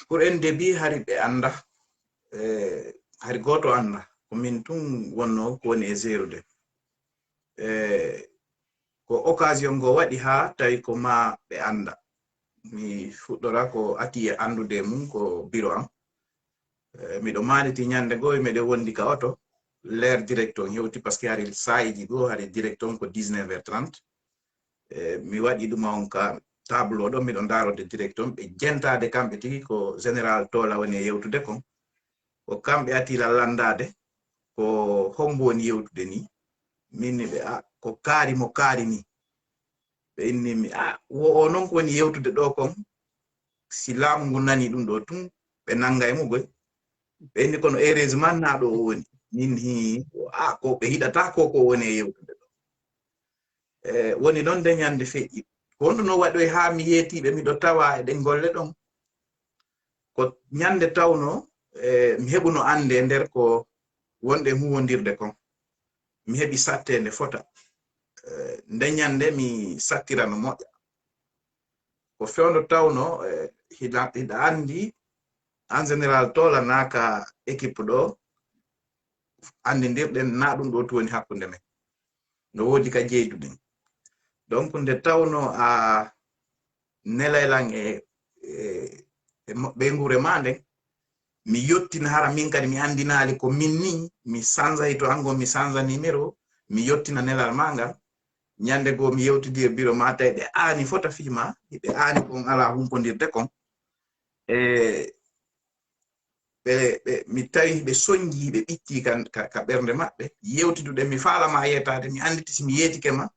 pour en début hari ɓe anda hari goto anda ko min tun wonno ko woni e zéro de ko occasion go waɗi ha tawi ko ma ɓe anda mi fuɗɗora ko ati e andude mum ko bureau am miɗo maniti ñande goo miɗo wondi ka oto l'air direction hewti par ce que hari sayiji ɗo hari direction ko 19h30 mi waɗi ɗuma on ka tableau ɗo miɗo darode direction ɓe jentade kamɓe tigi ko général tola woni e yewtude kon ko kamɓe atila landade ko hombo woni yewtude ni minni ɓe ko kaari mo kaari ni ɓe innimi o noon ko woni yewtude ɗo kon si laamu ngu nani ɗum ɗo tun ɓe nanga e mugoy ɓe inni kono heureusement na ɗo o woni min hi ko ɓe hiɗata ko woni e yewtude ɗo woni ɗon nde ñande feƴƴi wonɗo no waɗoy ha mi yeetiɓe miɗo tawa eɗen golle ɗon ko ñande tawno mi heɓuno ande nder ko wonɗe huwondirde kon mi heɓi sattende fota nde ñande mi sattirano moƴƴa ko fewndo tawno hiɗa andi en général tola naka équipe ɗo andidirɗen na ɗum ɗo to woni hakkunde men no wodi ka jeyduɗen donc nde tawno a nelaylan ɓengure ma nden mi yottina hara min kadi mi andinali ko min ni mi sanzay to ango mi sanza numéro mi yottina nelal mangal ñande go mi yewtidi e bureau ma tawi ɓe aani fota fima ɓe aani kon ala humpodirde kon mi tawi ɓe soñji ɓe ɓitti ka ɓernde maɓɓe yewtiduɗe mi faalama yetade mi anditi simi yeetike ma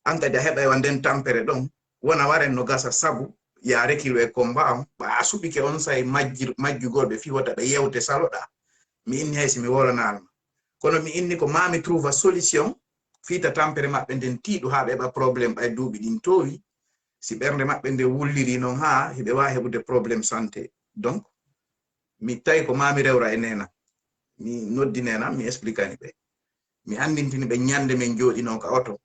an kadi a heɓa wa nden tampere ɗon wona waren no gasa sabu ya rekilo e combat on ɓa suɓike on say majjugolɓe fi wota ɓe yewte saloɗa mi inni hay simi wolanama kono mi inni ko mami trouve solution fiita tampere maɓɓe nden tiiɗu ha ɓe heɓa probléme ɓay duuɓi ɗin towi si ɓernde maɓɓe nde wulliri noon ha heɓe wawi heɓude probléme santé donc mi tawi ko mami rewra e nena mi noddi nena mi expliquani ɓe mi andintini ɓe ñande men jooɗino ka oto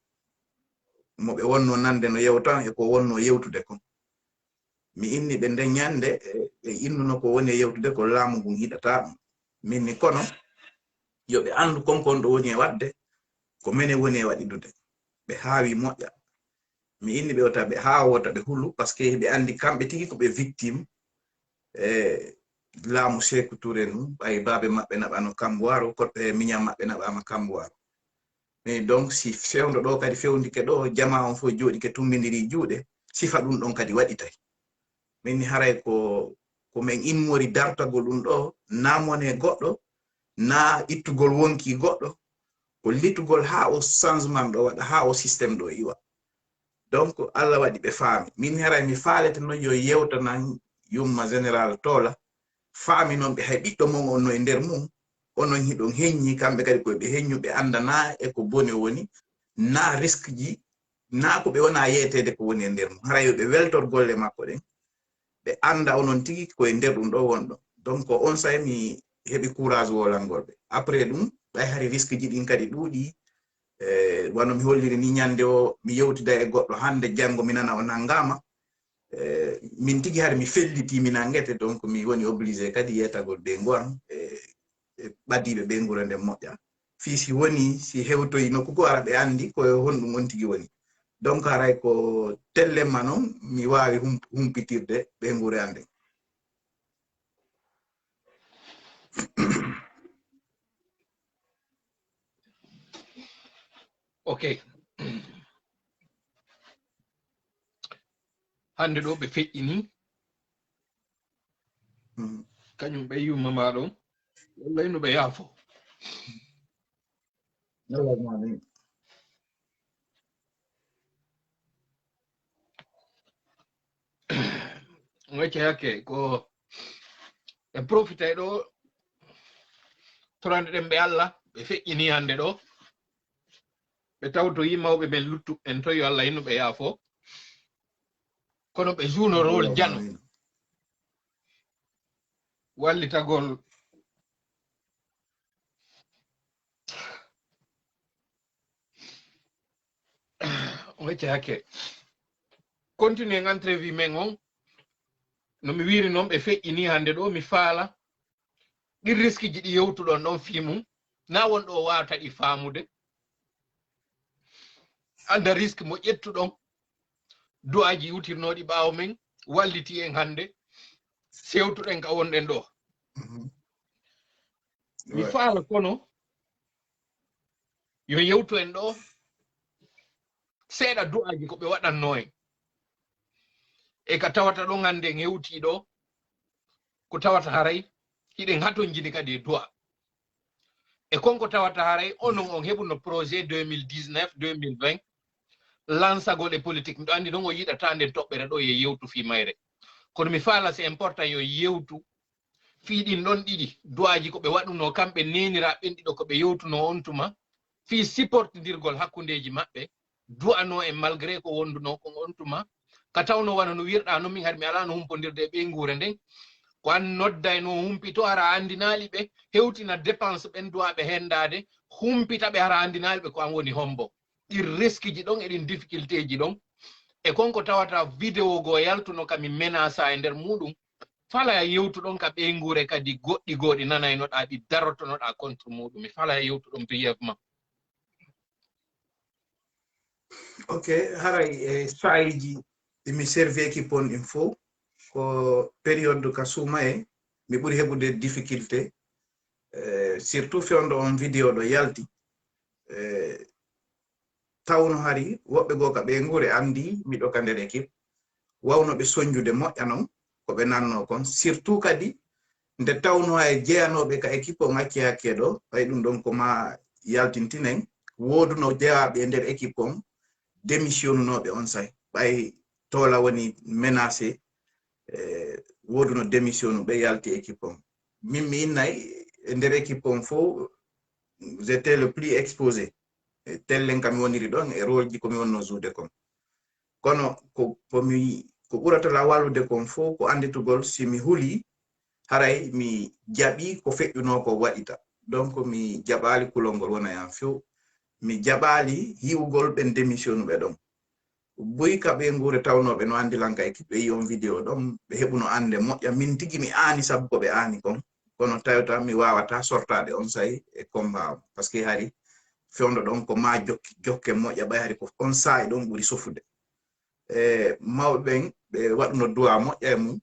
mo ɓe wonno nande no yewtan e ko wonno yewtude kon mi inni ɓe nde ñande ɓe innuno ko woni e yewtude ko laamu ngu hiɗata ɗum minni kono yoɓe andu konkon ɗo woni e wadde ko mene woni e waɗidude ɓe haawi moƴƴa mi inni ɓe wota ɓe haawota ɓe hulu par ce que ɓe andi kamɓe tigi ko ɓe victime laamu Sékou Touré nu ɓay baabe maɓɓe naɓano Kamboiro koɓe miñam maɓɓe naɓama Kamboiro mais donc si fewndo ɗo kadi fewndike ɗo jama on fof jooɗike tumbidiri juuɗe sifa ɗum ɗon kadi waɗitay min ni haray ko min immori dartagol ɗum ɗo na mone goɗɗo na ittugol wonki goɗɗo ko litugol ha o changement ɗo waɗa ha o systéme ɗo iwa donc Allah waɗi ɓe faami min haray mi faalete no yo yewtanan yumma général Tola faami noon ɓe hay ɓiɗɗo mon on no e nder mum onon hiɗon heññi kamɓe kadi koye ɓe heññu ɓe andana e ko bone woni na risque ji na ko ɓe wona yeetede ko woni e nder mum haray yo ɓe weltor golle makko ɗen ɓe anda onon tigi koye nder ɗum ɗo wonɗo donc on say mi heɓi courage wolangolɓe après ɗum ɓay hari risque ji ɗin kadi ɗuuɗi wano mi holliri ni ñande o mi yewtida e goɗɗo hande janngo mi nana o nangama min tigi hari mi felliti mi nangete donc mi woni obligé kadi yetagol ɓe ngoran ɓadiɓe ɓe ngura nden moƴƴa fi si woni si hewtoyi nokku go ara ɓe andi koye honɗum on tigi woni donc haray ko tellemma noon mi wawi humpitirde ɓe ngure ande ok hande ɗo ɓe feƴƴini kañum ɓe yumma maɗon wallay no ɓe yaafo wacce hakke ko e profita ɗo torande ɗen ɓe Allah ɓe feƴƴini hande ɗo ɓe tawto yimawɓe ɓen luttu en toyo Allah inno ɓe yaafo kono ɓe juuno rôle jano wallitagol wacce hakke continue entrevue men on no mi wiri noon ɓe feƴƴini hande ɗo mi faala ɗi risque ji ɗi yewtuɗon ɗon fimum na wonɗo wawata ɗi faamude anda risque mo ƴettuɗon du'aji yutirnoɗi ɓaawo men walliti en hande sewtuɗen ka wonɗen ɗo mi faala kono yo yewtu en ɗo seeɗa du'aji ko ɓe waɗanno en e ka tawata ɗon hande en hewti ɗo ko tawata haray hiɗen haton jini kadi e du'a e konko tawata haray onon on heɓuno projet 2019-2020 lansagol e politique miɗo andi ɗon o yiɗata nden toɓɓere ɗo ye yewtu fi mayre kono mi faala c'est important yo yewtu fiiɗin ɗon ɗiɗi du'aji ko ɓe waɗuno kamɓe nenira ɓen ɗiɗo ko ɓe yewtuno on tuma fi supportidirgol hakkundeji maɓɓe du'ano en malgré ko wonduno kon on tuma ka tawno wana no wirɗa no min hari mi ala no humpodirde ɓe nguure nden ko an nodda e no humpito hara andinali ɓe hewtina dépense ɓen duwaɓe hendade humpita ɓe hara andinali ɓe ko an woni hombo ɗi risque ji ɗon e ɗin difficulté ji ɗon e konko tawata vidéo go yaltuno kami menaça e nder muɗum fala yewtuɗon ka ɓe nguure kadi goɗɗi goɗi nanaynoɗa ɗi darottonoɗa contre muɗum mi fala yewtuɗon brièvement. Ok, haray saaiji mi servi équipe on ɗin fof ko période ka suuma e mi ɓuri heɓude difficulté surtout fewndo on vidéo ɗo yalti tawno hari woɓɓe goo ka ɓe nguure andi miɗo ka nder équipe wawno ɓe soñjude moƴƴa non ko ɓe nanno kon surtout kadi nde tawno e jeyanoɓe ka équipe on acci hakke ɗo ɓay ɗum ɗon ko ma yaltintinen woduno jeyaɓe e nder équipe on démissionnunoɓe on say ɓay tola woni menacé woduno démissionnu ɓe yalti équipe on min mi innay e nder équipe on fof j'étais le plus exposé tellen kam mi woniri ɗon e rôle ji komi wonno joude kon kono ko ɓurata la wallude kon fof ko anditugol si mi huuli haray mi jaɓi ko feƴƴuno ko waɗita donc mi jaɓali kulolngol wona yan few mi jaɓali hiwugol ɓen démissionnu ɓe ɗon boyi ka ɓe nguure tawnoɓe no andilanka équipe ɓe yi on vidéo ɗon ɓe heɓuno ande moƴƴa min tigi mi aani sabu ko ɓe aani kon kono tawata mi wawata sortade on say e combat par ce que hari fewndo ɗon ko ma jokke moƴƴa ɓay hari ko on saa'i ɗon ɓuri sofude mawɓe ɓen ɓe waɗuno duwa moƴƴa e mum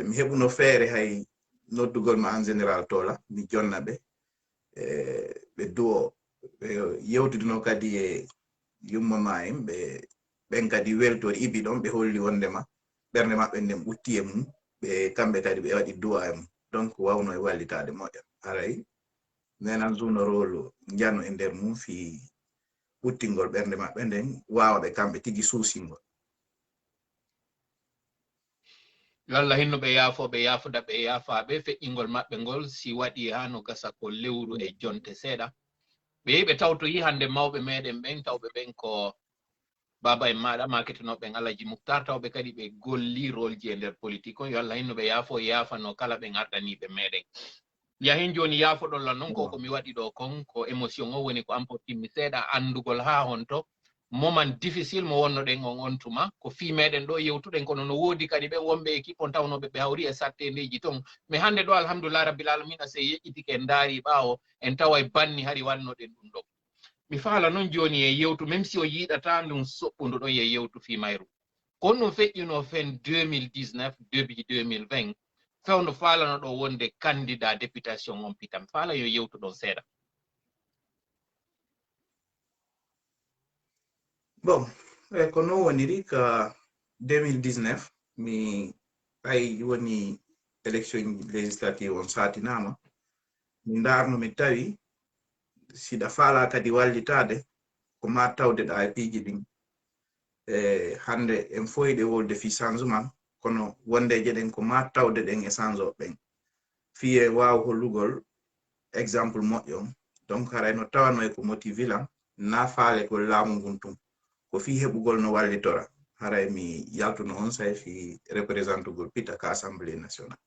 mi heɓuno feere hay noddugol ma en général tola mi jonna ɓe ɓe duwo ɓe yewtidino kadi e yummama en ɓen kadi weltori ibi ɗon ɓe holli wondema ɓernde maɓɓe nden ɓutti e mum ɓe kamɓe kadi ɓe waɗi duwa e mum donc wawno e wallitade moƴƴa haray nenan jouno rôle jano e nder mum fi ɓuttingol ɓernde maɓɓe nden wawa ɓe kamɓe tigi suusingol yo Allah hinno ɓe yaafoɓe yaafuda ɓe yaafaɓe feƴƴingol maɓɓe ngol si waɗi ha no gasa ko lewru e jonte seeɗa ɓe yiɓe tawto yi hande mawɓe meɗen ɓen tawɓe ɓen ko baba en maɗa maketinoɓen Alaji Mouhtar tawɓe kadi ɓe golli rôle ji e nder politique on yo Allah hinno ɓe yaafo yaafano kala ɓen ardaniɓe meɗen yahen joni yaafoɗolla noon ko mi waɗi ɗo kon ko émotion o woni ko amportimmi seeɗa andugol ha honto moment difficile mo wonnoɗen on tuma ko fi meɗen ɗo yewtuɗen kono no woodi kadi ɓe wonɓe équipe on tawnoɓe ɓe hawri e sattedeji ton mais hande ɗo alhamdulillah rabbil alamina se yeƴƴitike en daari ɓaawo en tawa e banni hari wannoɗen ɗum ɗo mi faala noon joni e yewtu même si o yiɗata ndum soɓɓundu ɗon ye yewtu fi mayru kono ɗum feƴƴuno fen 2019 début 2020 fewndo faalano ɗo wonde candidat députation on pitam faala yo yewtu ɗon seeɗa. bon ko non woniri ka 2019 mi ay woni élection législative on satinama mi darno mi tawi siɗa faala kadi wallitade ko ma tawdeɗa e piiji ɗin hande en foyɗe wolde fi changement kono wondeje ɗen ko ma tawde ɗen e change ɓen fiye waw hollugol exemple moƴƴo donc haray no tawano e ko motivilam na faale ko laamu ngun tum ko fi heɓugol no wallitora haray mi yaltuno on say fi représente gol pita ka assemblée nationale.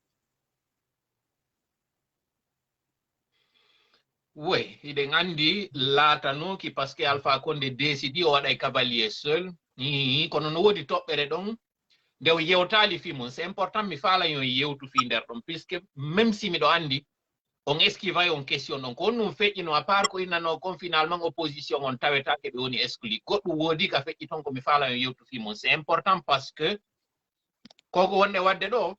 Oui, iɗen andi laatanoki par ce que Alpha Condé décidi o waɗa cavalier seul kono no wodi toɓɓere ɗon nde o yewtali fi mum c'est important mi faala yo yewtu fi nder ɗon puisque même si miɗo andi on esquive on question ɗon ko honɗum feƴƴino à part ko innano kon finalement opposition on tawetake ɓe woni exclu goɗɗum woodi ka feƴƴi ton komi faala yo yewtu fi mum c'est important parce que koko wonɗe wadde ɗo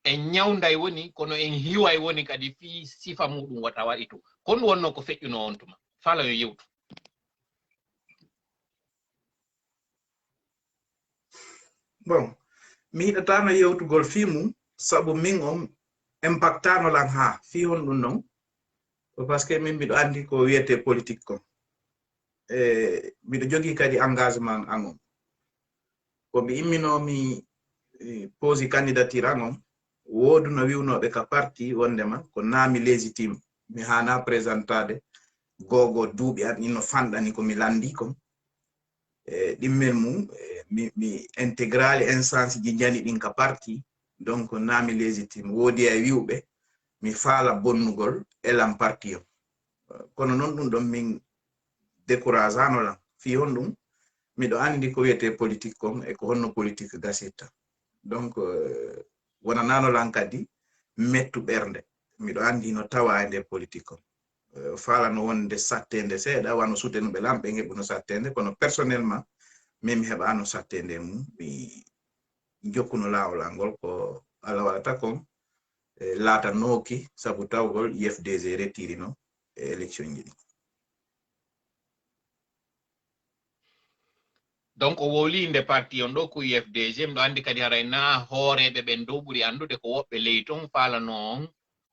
en ñawday woni kono en hiway woni kadi fi sifa muɗum wata waɗi to kon wonno ko feƴƴuno on tuma faala yo yewtu. Bon, mi yiɗatano yewtugol fimu sabu min on impactano lan ha fi hon ɗum non parce que min mbiɗo andi ko wiyete politique ko mbiɗo jogi kadi engagement an on ko mi imminomi posi candidature an on wodu no wiwnoɓe ka parti wondema ko naami légitime mi hana présentade gogo duuɓi an inno fanɗani ko mi landi kon ɗimmel mum mi intégrale instance ji jani ɗin ka parti donc naami légitime woodi e wiwɓe mi faala bonnugol elam parti o kono noon ɗum ɗon min décourage anolan fi hon ɗum miɗo andi ko wiyete politique kon e ko honno politique gasirta donc wonananolan kadi mettu ɓernde miɗo andi no tawa e nder politique kon faala no wonde sattende seeɗa wano sutenuɓe lamɓe heɓuno sattende kono personnellement min mi heɓano sattende mum mi jokkuno laawol ngol ko Allah waɗata kon laata nooki sabu tawgol IFDG retirino e élection ji ɗi. donc o wowli inde parti on ɗo ko IFDG mɗo andi kadi harayna hooreɓe ɓen dow ɓuri andude ko woɓɓe ley ton faalano on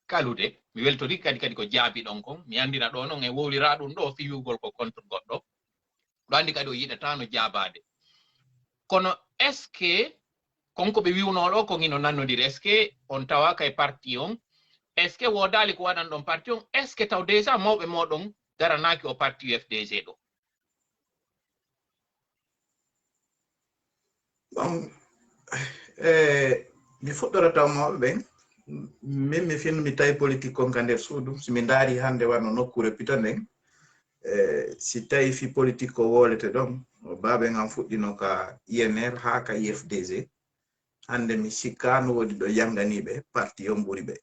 kalude mi weltori kadi ko jaabi ɗon kon mi andina ɗo noon e wowlira ɗum ɗo fiwugol ko contre goɗɗo ɗo andi kadi o yiɗatano jaabade kono est ce que konko ɓe wiwnoɗo ko ino nannodiri est ce que on tawa kay parti on est ce que wodali ko waɗan ɗon parti on est ce que taw déjà mawɓe moɗon daranaki o parti UFDG ɗo. Bon mi fuɗɗora taw mawɓe ɓen min mi finno mi tawi politique kon ka nder suudu somi ndaari hannde wanno nokkure pito nden si tawi fi politique ko wolete ɗon baaɓe ngam fuɗɗino ka INR haa ka IFDG hannde mi sikkano woodi ɗo yanganiɓe parti on ɓuri ɓe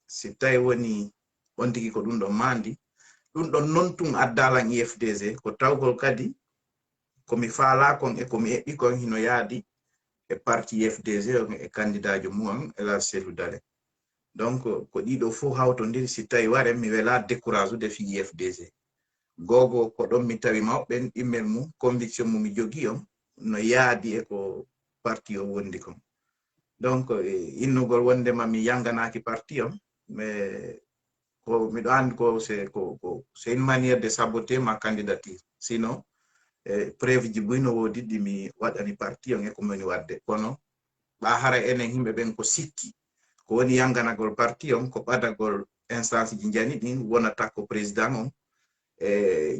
si tawi woni on tigi ko ɗum ɗon mandi ɗum ɗon non tun addalan IFDG ko tawgol kadi komi faala kon e komi eɓɓi kon hino yaadi e parti IFDG on e candidat jo mum Elhadji Cellou Dalein donc ko ɗiɗo fof hawtondiri si tawi waren mi wela décourage ude fi IFDG gogo ko ɗon mi tawi mawɓen ɗimmel mum conviction mum mi jogi on no yaadi e ko parti o wondi kon donc innugol wondema mi yanganaki parti on mais ko miɗo andi ko c'est une manière de saboter ma candidature sinon preuve ji buyno wodi ɗi mi waɗani parti on e ko moni wadde kono ɓa hara enen himɓe ɓen ko sikki ko woni yanganagol parti on ko ɓadagol instance ji jani ɗin wonata ko président on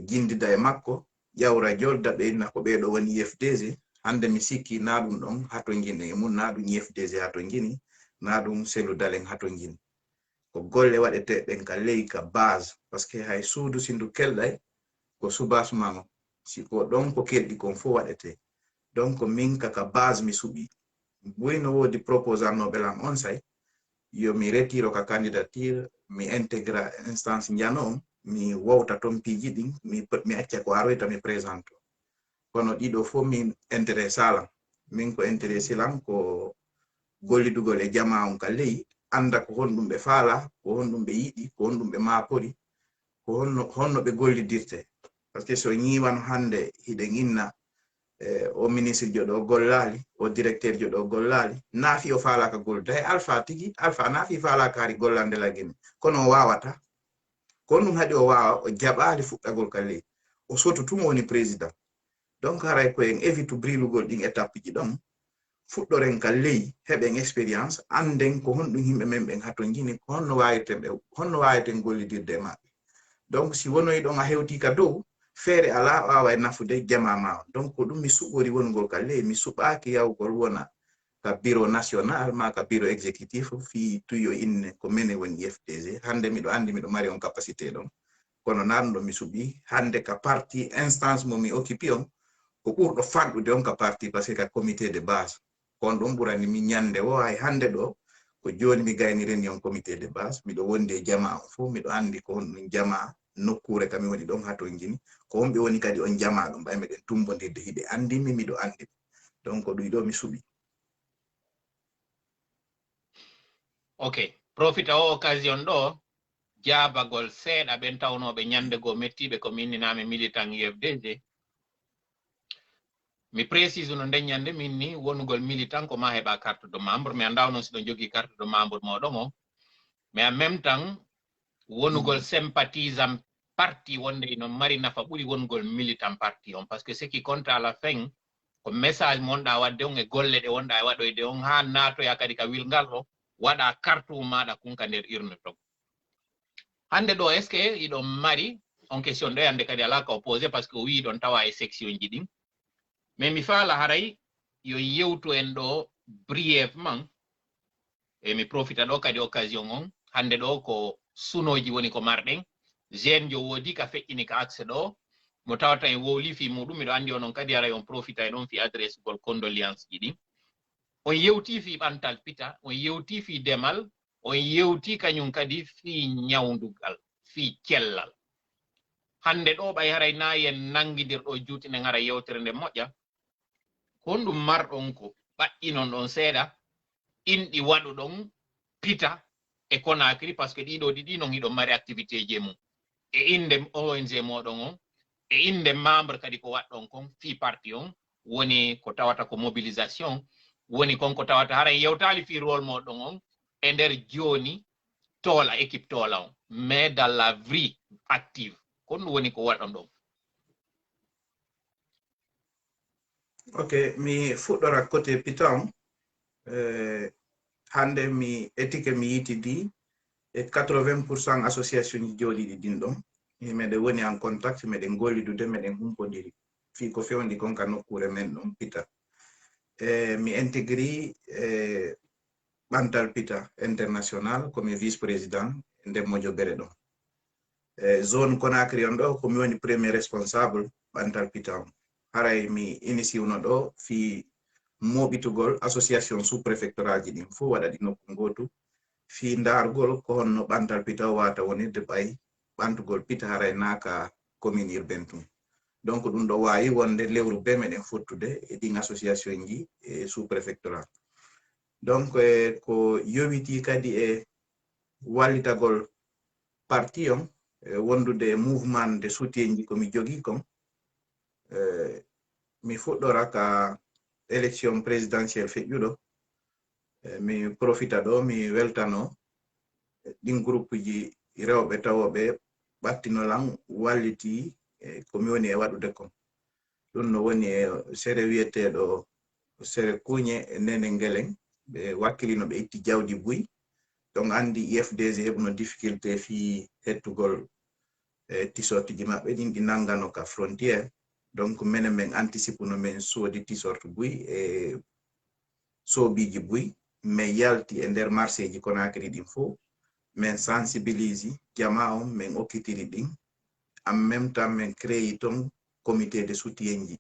jindida e makko ƴawra jolda ɓe inna ko ɓeɗo woni IFDG hande mi sikki na ɗum ɗon hato gini e mum na ɗum IFDG hato gini na ɗum Cellou Dalein hato gini ko golle waɗete ɓen ka ley ka base parce que hay suudu sindu kelɗay ko soubassement on si ko ɗon ko kelɗi kon fof waɗete donc min kaka base mi suɓi buyno woodi proposant no ɓelan on say yo mi retiro ka candidature mi intégra instance njano on mi wowta ton piiji ɗin mi acca ko aroyta mi présente kono ɗiɗo fof min intérêt salam min ko intérêt silam ko gollidugol e jama on ka ley anda ko honɗum ɓe faala ko honɗum ɓe yiɗi ko honɗum ɓe maapori ko honno ɓe gollidirte par ce que so ñiwan hande hiɗen inna o ministre joɗo gollali o directeur joɗo gollali naafi o faalaka gollude hay alpha tigi alpha naafi faalaka hari gollande lagine kono o wawata kono ɗum haɗi o wawa o jaɓali fuɗɗagol ka ley o soto tuma woni président donc haray ko en évitu brilugol ɗin étape ji ɗon fuɗɗoren ka ley heɓen expérience anden ko honɗum himɓe men ɓen hato jini ko honno waweten gollidirde e maɓɓe donc si wonoyi ɗon a hewti ka dow feere ala wawa e nafude jama ma donc ko ɗum mi suɓori wongol ka ley mi suɓaki yawgol wona ka bureau national ma ka bureau exécutif fi tuyo inne ko mene woni IFDG hande miɗo andi miɗo mari on capacité ɗon kono nanɗo mi suɓi hande ka parti instance mo mi occupi on ko ɓurɗo fanɗude on ka parti par ce que ka comité de base kon ɗon ɓurani mi ñande o hay hande ɗo ko joni mi gayni réunion comité de base miɗo wondi e jama on fof miɗo andi ko on jama nokkure kam mi woni ɗon hato jini ko wonɓe woni kadi on jama ɗum ɓay meɗen tumbodirde hiɓe andimi miɗo andi donc ɗum ɗo mi suɓi. Ok, profita o occasion ɗo jabagol seeɗa ɓen tawnoɓe ñande go mettiɓe ko minninami militant UFDG. Mi précise no nden ñande min ni wonugol militant ko ma heɓa carte de membre mi anda non siɗo jogui carte de membre moɗon o mais en même temps wonugol sympathisant parti wonde ino mari nafa ɓuri wonugol militant parti on par ce que ce qui compte à la fin ko message mo wonɗa wadde on e golle ɗe wonɗa e waɗoyde on ha natoya kadi ka wilngal ɗo waɗa carte maɗa kunka nder urne ton hande ɗo est ce que iɗon mari on question ɗo hande kadi ala ka opposé par ce que o wi ɗon tawa e section ji ɗin mais mi faala haray yo yewtu en ɗo brièvement e mi profita ɗo kadi occasion on hande ɗo ko sunoji woni ko marɗen jeune jo woodi ka feƴƴini ka accès ɗo mo tawata en wowli fi muɗum miɗo andi onon kadi haray on profita e ɗon fi adresse gol condoléance ji ɗin on yewti fi ɓantal pita on yewti fi demal on yewti kañum kadi fi ñawdugal fi cellal hande ɗo ɓay haray na yen nangidirɗo juutine ngara yewtere nde moƴƴa honɗum marɗon ko ɓaɗɗinon ɗon seeɗa inɗi waɗuɗon pita e Conakry par ce que ɗiɗo ɗiɗi non hiɗon mari activité ji mum e inde ONG moɗon on e inde membre kadi ko waɗɗon kon fi parti on woni ko tawata ko mobilisation woni kon ko tawata hara yewtali fi rôle moɗon on e nder joni toola équipe toola on mais dans la vie active kon ɗum woni ko waɗon ɗon. Ok, mi fuɗɗora côté pita on hande mi éthique mi yitidi e 80% association ji joɗiɗi ɗin ɗon meɗen woni en contact meɗen gollidude meɗen humpodiri fi ko fewndi kon ka nokkure men ɗon pita mi intégri ɓantal pita international comme vice président nder Modiobere ɗon zone Conakry on ɗo komi woni premier responsable ɓantal pita on haray mi initiuno ɗo fi moɓitugol association sous préfectoral ji ɗin fof waɗa ɗi nokku gotu fi ndargol ko honno ɓantal pita wata wonirde ɓay ɓantugol pita haray naka commune urbaine tum donc ɗum ɗo wawi wonde lewru be meɗen fottude e ɗin association ji sous préfectoral donc ko yowiti kadi e wallitagol parti on wondude mouvement de soutien ji komi jogui kon mi fuɗɗora ka élection présidentielle feƴƴuɗo mi profita ɗo mi weltano ɗin groupe ji rewɓe tawoɓe ɓattinolan walliti komi woni e waɗude kon ɗum no woni e sere wiyeteɗo sere kuñe e nene ngelen ɓe wakkilino ɓe itti jawdi buy donc andi IFDG heɓno difficulté fi hettugol t-shirt ji maɓɓe ɗin ɗi nangano ka frontiére donc menen men anticipe no men soodi t-shirt buy e soobiji buy mais yalti e nder marché ji Conakry ɗin fof men sensibilise jama on men okkitiri ɗin en même temps men créé ton comité de soutien ji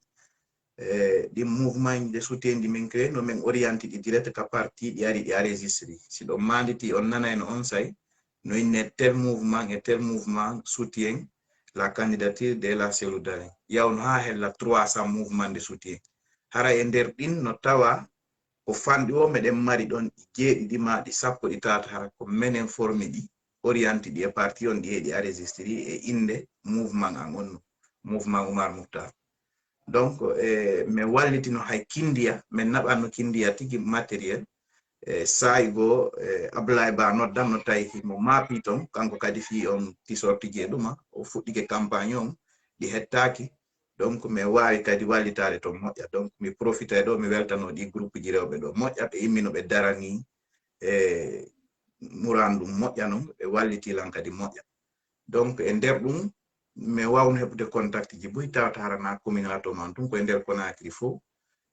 ɗin mouvement de soutien ji men créé no men orienté ɗi direct ka parti ɗi ari ɗi enregistré si ɗon manditi on nanay no on say no inne tel mouvement et tel mouvement soutien la candidature de la Cellou Dalein yawno ha hella 300 mouvement de soutien hara e nder ɗin no tawa ko fanɗi o meɗen mari ɗon jeeɗiɗi ma ɗi sappo ɗi tata hara ko menen formi ɗi orienté ɗi e parti on ɗi heeɗi enregistré e inde mouvement an on mouvement Oumar Mouhtar donc mi wallitino hay kindiya min naɓanno kindiya tigi matériel sayi go Abdoulaye Ba noddam no tawi mo maapi ton kanko kadi fi on t-shirt ji e ɗuma o fuɗɗike campagne on ɗi hettaki donc mi wawi kadi wallitade ton moƴƴa donc mi profita ɗo mi weltano ɗi groupe ji rewɓe ɗo moƴƴa ɓe immino ɓe darani murandum moƴƴa non ɓe wallitilan kadi moƴƴa donc e nder ɗum mi wawno heɓude contact ji buy tawata harana commune ato man tum koye nder Conakry fof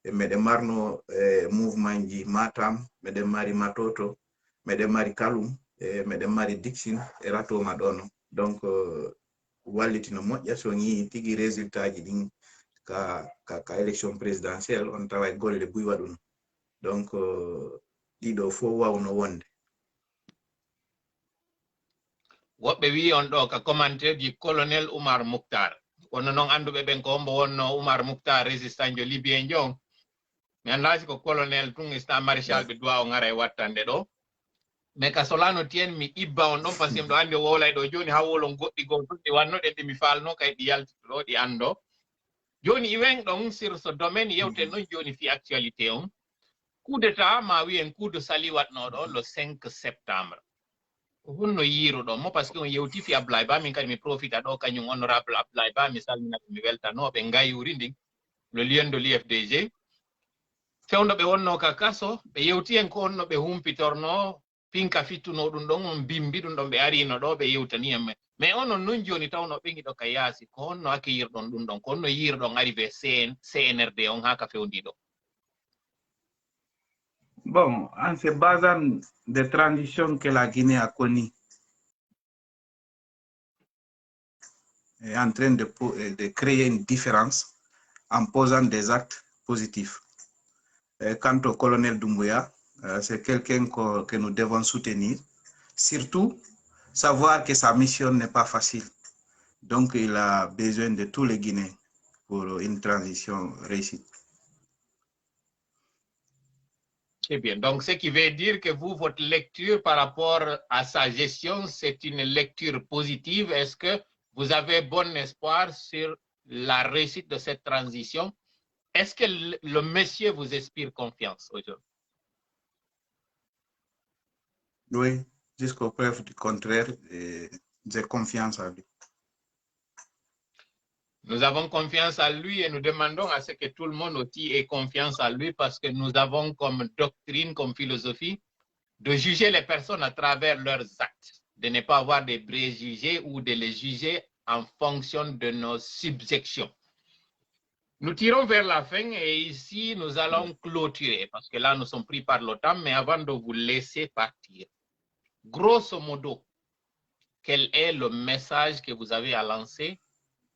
meɗen marno mouvement ji Matam meɗen mari Matoto meɗen mari Kalum meɗen mari Dixine e ratoma ɗo non donc wallitino moƴƴa so yi tigi résultat ji ɗin ka élection présidentielle on tawa golle buy waɗuno donc ɗiɗo fof wawno wonde. woɓɓe wi on ɗo ka commentaire ji colonel Oumar Mouktar wonno noon anduɓe ɓen ko mbo wonno Oumar Mouktar résistant jo libyen jon mi andasi ko colonel tun ista maréchal ɓe duwa o ngara e wattande ɗo mais ka solano tien mi ibba on ɗon parce que mɗo andi o wolay ɗo joni ha wolon goɗɗi goo ɗum ɗi wannoɗen ɗi mi falno kay ɗi yaltitoɗo ɗi ando joni iwen ɗon sur ce domaine yewten noon joni fi actualité on coup d'état ma wiyen coup de sali watnoɗo le 5 septembre hunno yiruɗo mo par ce que on yewti fi Ablaye Ba min kadi mi profita ɗo kañum honorable Ablaye Ba mi salminaɓe mi weltanoɓe ngayuri ndin le lion de l'IFDG fewno ɓe wonno ka kaso ɓe yewti en ko onno ɓe humpitorno pinka fittuno ɗum ɗon on bimbi ɗum ɗon ɓe arino ɗo ɓe yewtani en mais onon non joni tawno ɓeŋiɗo ka yaasi ko honno accueillir-ɗon ɗum ɗon ko honno yirɗon arrivé CNRD on ha ka fewndi ɗo. Bon, en se basant des transitions que la Guinée a connues, est en train de créer une différence en posant des actes positifs. Quant au colonel Doumbouya, c'est quelqu'un que nous devons soutenir. Surtout, savoir que sa mission n'est pas facile. Donc, il a besoin de tous les Guinéens pour une transition réussie. Très bien. Donc, ce qui veut dire que vous, votre lecture par rapport à sa gestion, c'est une lecture positive. Est-ce que vous avez bon espoir sur la réussite de cette transition? Est-ce que le monsieur vous inspire confiance aujourd'hui? Oui, jusqu'au preuve du contraire, j'ai confiance en lui. Nous avons confiance en lui et nous demandons à ce que tout le monde aussi ait confiance en lui parce que nous avons comme doctrine, comme philosophie, de juger les personnes à travers leurs actes, de ne pas avoir des préjugés ou de les juger en fonction de nos subjections. Nous tirons vers la fin et ici, nous allons clôturer parce que là, nous sommes pris par le temps, mais avant de vous laisser partir, grosso modo, quel est le message que vous avez à lancer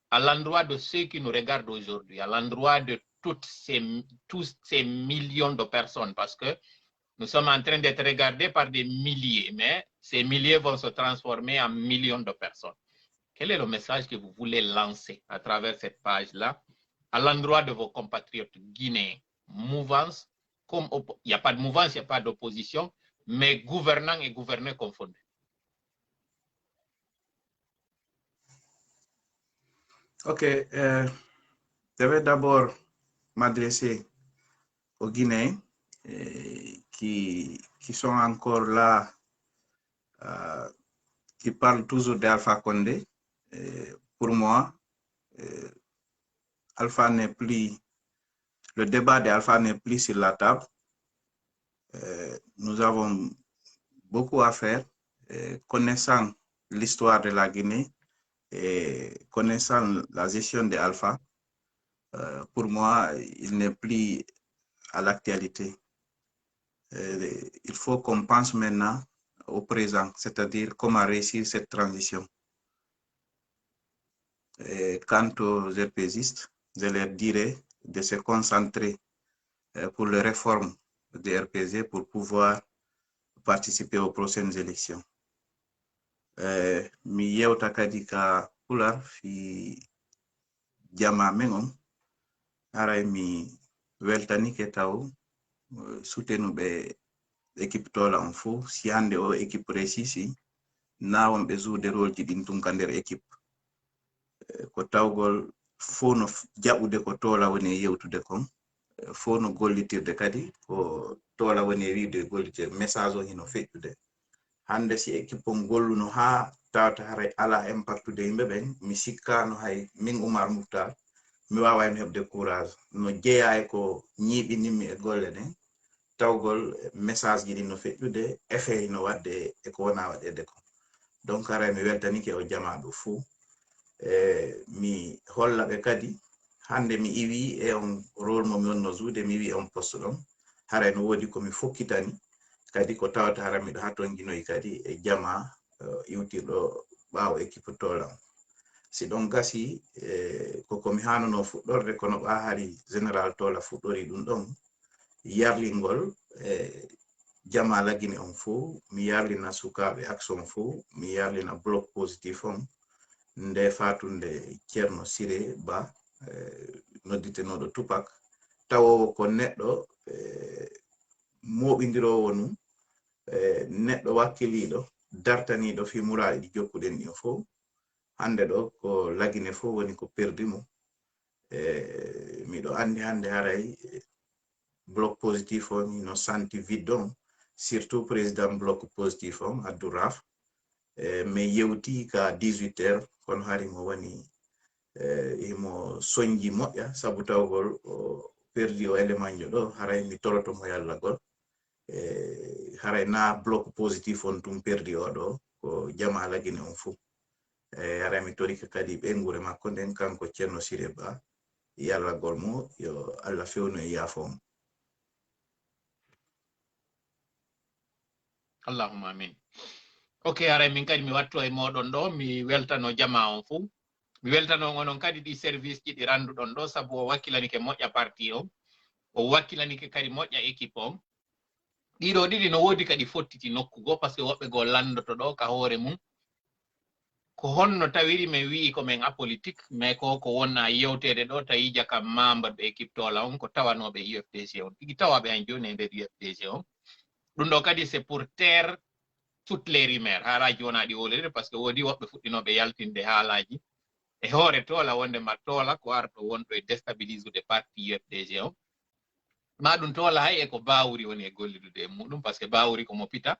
à l'endroit de ceux qui nous regardent aujourd'hui, à l'endroit de tous ces millions de personnes, parce que nous sommes en train d'être regardés par des milliers, mais ces milliers vont se transformer en millions de personnes. Quel est le message que vous voulez lancer à travers cette page-là, à l'endroit de vos compatriotes guinéens? Mouvance, comme il n'y a pas de mouvance, il n'y a pas d'opposition, mais gouvernants et gouvernés confondus. Ok, je vais d'abord m'adresser aux Guinéens qui sont encore là, qui parlent toujours d'Alpha Condé. Pour moi, Alpha n'est plus, le débat d'Alpha n'est plus sur la table. Nous avons beaucoup à faire, connaissant l'histoire de la Guinée et connaissant la gestion d'Alpha. Pour moi, il n'est plus à l'actualité. Il faut qu'on pense maintenant au présent, c'est-à-dire comment réussir cette transition. Quant aux RPGistes, je leur dirais de se concentrer pour les réformes des RPG pour pouvoir participer aux prochaines élections. Mi yewta kadi ka pular fi jama mengom aray mi weltani ke taw soutenuɓe équipe tola on fo si hande o équipe réussi na wonɓe joude rôle ji ɗin tun ka nder équipe ko tawgol fo no jaɓude ko tola woni yewtude kon fo no gollitirde kadi ko tola woni wiide gollitirde message o hino feƴƴude hande si équipe on golluno ha tawta haray ala impactude yimɓe ɓen mi sikkano hay min Oumar Mouktar mi wawani hebde courage no jeeya e ko ñiiɓinimmi e golle ɗen tawgol message ji ɗin no feƴƴude effet no wadde e ko wona waɗede ko donc haray mi weltanike o jamaɗo fou mi hollaɓe kadi hande mi iwi e on rôle mo mi wonno joude mi wi on poste ɗon haray no wodi komi fokkitani kadi ko tawata hara miɗo ha ton ginoyi kadi e jama iwtirɗo ɓaawo équipe tolan si ɗon gasi koko mi hanono fuɗɗorde kono ɓa hari général Tola fuɗɗori ɗum ɗon yarlingol jama lagine on fuu mi yarlina sukaɓe action fuu mi yarlina bloc positif on nde fatunde Ceerno Siré Ba nodditenoɗo Tupac tawowo ko neɗɗo moɓidirowo num neɗɗo wakkiliɗo dartaniɗo fi muraɗi ɗi jokkuɗen ɗin fof hande ɗo ko lagine fof woni ko perdi mo miɗo andi hande haray bloc positif on ino santi vide on surtout président bloc positif on Abdouraf mais yewti ka 18h kono hari mo woni imo soñji moƴƴa sabu tawgol o perdi o élément jo ɗo haray mi toroto mo yallagol haray na bloc positif on tum perdi o ɗo ko jama lagine on fou haray mi torika kadi ɓe ngure makko nden kanko Ceerno Siré Ba yallagol mo yo Allah fewnu e yaafom. Allahumma amin. Ok, haray min kadi mi watto e moɗon ɗo mi weltano jama on fou mi weltano onon kadi ɗi service ji ɗi randuɗon ɗo sabu o wakkilanike moƴƴa parti o wakkilanike kadi moƴƴa équipe on ɗiɗo ɗiɗi no woodi kadi fottiti nokkugo par ce que woɓɓe goo landoto ɗo ka hoore mum ko honno tawiri min wi'i komin apolitique mais ko wonna yewtere ɗo tawi jaka membre ɓe équipe Tola on ko tawanoɓe UFDG on tigi tawaɓe han joni e nder UFDG on ɗum ɗo kadi c'est pour taire toutes les rumeurs haalaji wona ɗi wolede par ce que woodi woɓɓe fuɗɗinoɓe yaltinde haalaji e hoore Tola wonde ma Tola ko arɗo wonɗo e déstabilisude parti UFDG on ma ɗum Tola hay e ko Bawuri woni e gollidude e muɗum par ce que Bawuri komo pita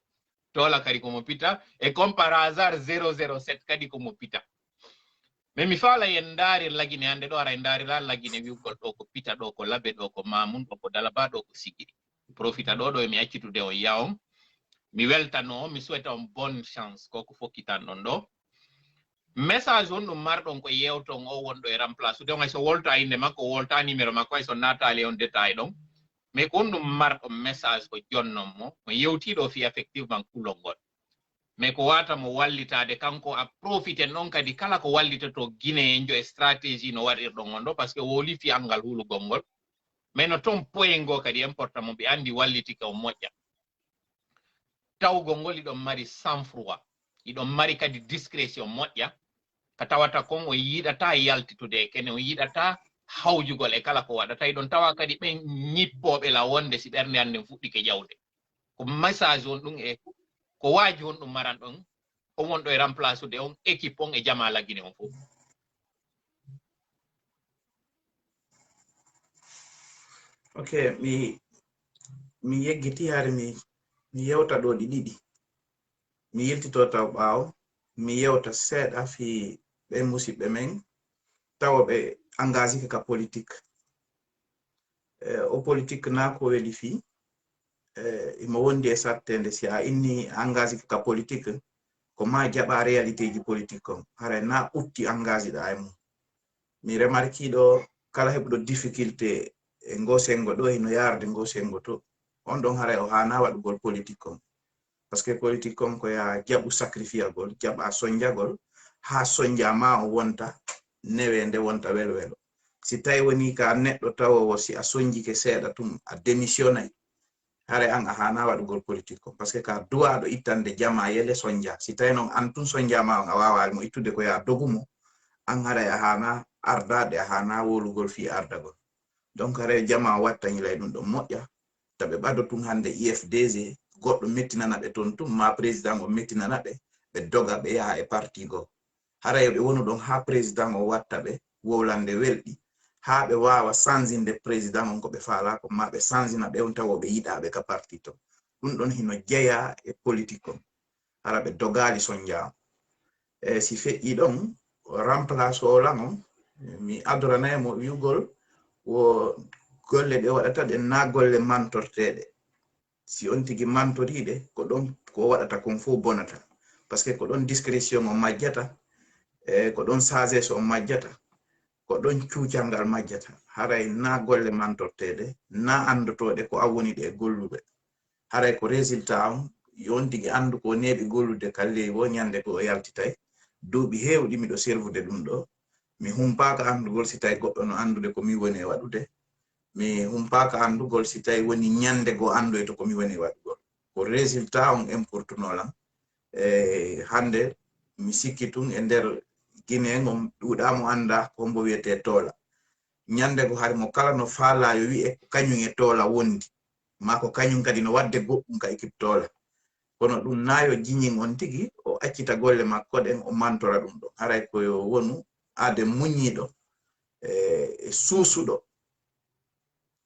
Tola kadi komo pita e comme par hasard 007 kadi komo pita mais mi faala yen ndaari lagine hande ɗo ara e ndaarira lagine wiwgol ɗo ko pita ɗo ko Labe ɗo ko Mamoun ɗo ko Dalaba ɗo ko Sigiri profita ɗo e mi accitude on yawon mi weltano mi souhaita on bonne chance koko fokkitanɗon ɗo message on ɗum marɗon ko yewton o wonɗo e remplace de on so wolta inde makko wolta numéro makko so natali on détail ɗon mais ko on ɗum marɗon message ko jonnon mo yewtiɗo fi effectivement kulongol mais ko wata mo wallitade kanko a profiten ɗon kadi kala ko wallitato Guinée en jo e stratégie no waɗirɗon on ɗo par ce que woli fi angal hulugol ngol mais no toon point ngo kadi important mo ɓe andi walliti ka o moƴƴa tawgol ngol iɗon mari sang froid iɗon mari kadi discrétion moƴƴa ka tawata kon o yiɗata yaltitude e kene o yiɗata hawjugol e kala ko waɗata iɗon tawa kadi ɓen ñippoɓe la wonde si ɓernde hande fuɗɗike jawde ko message on ɗum e ko waaji on ɗum maran ɗon on wonɗo e remplace ude on équipe on e jama lagine on fof. Ok, mi yeggiti hari mi yewta ɗo ɗi ɗiɗi mi yiltito taw ɓaawo mi yewta seeɗa fi ɓe musidɓe men tawa ɓe engagé ka politique o politique na ko weli fi imo wondi e sattende si a inni engagé ka politique ko ma jaɓa réalité ji politique on haray na utti engagé ɗa e mum mi remarque ɗo kala heɓuɗo difficulté e ngo sengo ɗo hino yarde ngo sengo to on ɗon haray o hana waɗugol politique on parce que politique on ko ya jaɓu sacrifiagol jaɓa soñjagol ha soñjama o wonta newende wonta welwelo si tawi woni ka neɗɗo tawowo si a soñjike seeɗa tum a démissionnay hare an a hana waɗugol politique on parce que ka duwaɗo ittande jama yele soñja si tawi noon an tun soñjama on a wawa mo ittude ko ya dogumo an haray a hana ardade a hana wolugol fi ardagol donc haray jama watta ñilay ɗum ɗon moƴƴa taɓe ɓado tun hande IFDG goɗɗo mettinana ɓe toon tum ma président o mettinana ɓe doga ɓe yaha e parti go haray ɓe wonu ɗon ha président o watta ɓe wowlande welɗi ha ɓe wawa sansinde président on ko ɓe faala ko ma ɓe sansina ɓe on tawo ɓe yiɗaɓe ka parti to ɗum ɗon hino jeeya e politique on hara ɓe dogali sonjama si feƴƴi ɗon remplace o lan on mi adoranayi mo wiugol wo golle ɗe waɗata ɗe na golle mantorteɗe si on tigi mantoriɗe ko ɗon ko waɗata kon fof bonata par ce que ko ɗon discrétion on majjata ko ɗon sagesse on majjata ko ɗon cuucangal majjata haray na golle mantorteɗe na andotoɗe ko a woni ɗe golluɓe haray ko résultat on yon tigi andu ko neɓi gollude kalleyi wo ñande ko o yaltitay duuɓi heewɗi miɗo servude ɗum ɗo mi humpaaka andugol si tawi goɗɗo no andude ko mi woni e waɗude mi humpaaka andugol si tawi woni ñande go andoyto ko mi woni e waɗugol ko résultat on importanolam hande mi sikki tun e nder Guinée on ɗuuɗamo anda ko mbo wiyete toola ñande go hari mo kala no faalayo wi'e ko kañum e toola wondi ma ko kañum kadi no wadde goɗɗum ka équipe toola kono ɗum naayo jiñin on tigi o accita golle makko ɗen o mantora ɗum ɗo haray koyo wonu ade muñiɗo e suusuɗo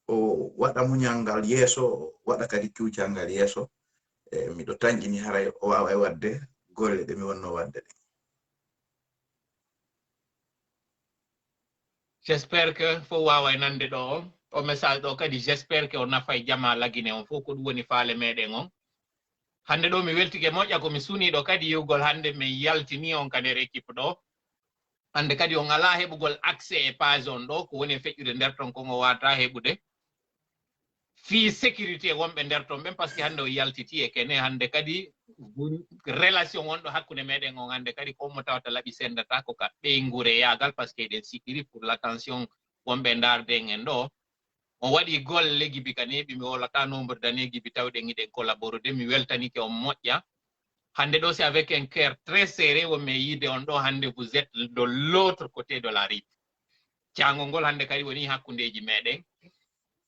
o waɗa muñal ngal yeeso o waɗa kadi cuucal ngal yeeso miɗo tañƴini haray o wawa e wadde golle ɗe mi wonno wadde ɗe. J'espère que fo wawa nande ɗo o message ɗo kadi j'espère que o nafay jama lagine on fof ko ɗum woni faale meɗen on hande ɗo mi weltike moƴƴa ko mi suniɗo kadi yewgol hande mi yaltini on ka nder équipe ɗo hande kadi on ala heɓugol accès e page on ɗo ko woni e feƴƴude nder ton kon o wata heɓude fi sécurité wonɓe nder ton ɓen par ce que hande o yaltiti e kene hande kadi relation wonɗo hakkude meɗen on hande kadi ko mo tawata laaɓi sendata ko ka ɓeygure yagal par ce que eɗen sikkiri pour l'attention wonɓe darden en ɗo on waɗi golle gibi ka neɓi mi wolata nombre d'année gibi tawɗen iɗen collaborede mi weltanike on moƴƴa hande ɗo c'est avec un cœur très serré wonmi yide on ɗo hande vous êtes de l'autre côté de la rive cangol ngol hande kadi woni hakkundeji meɗen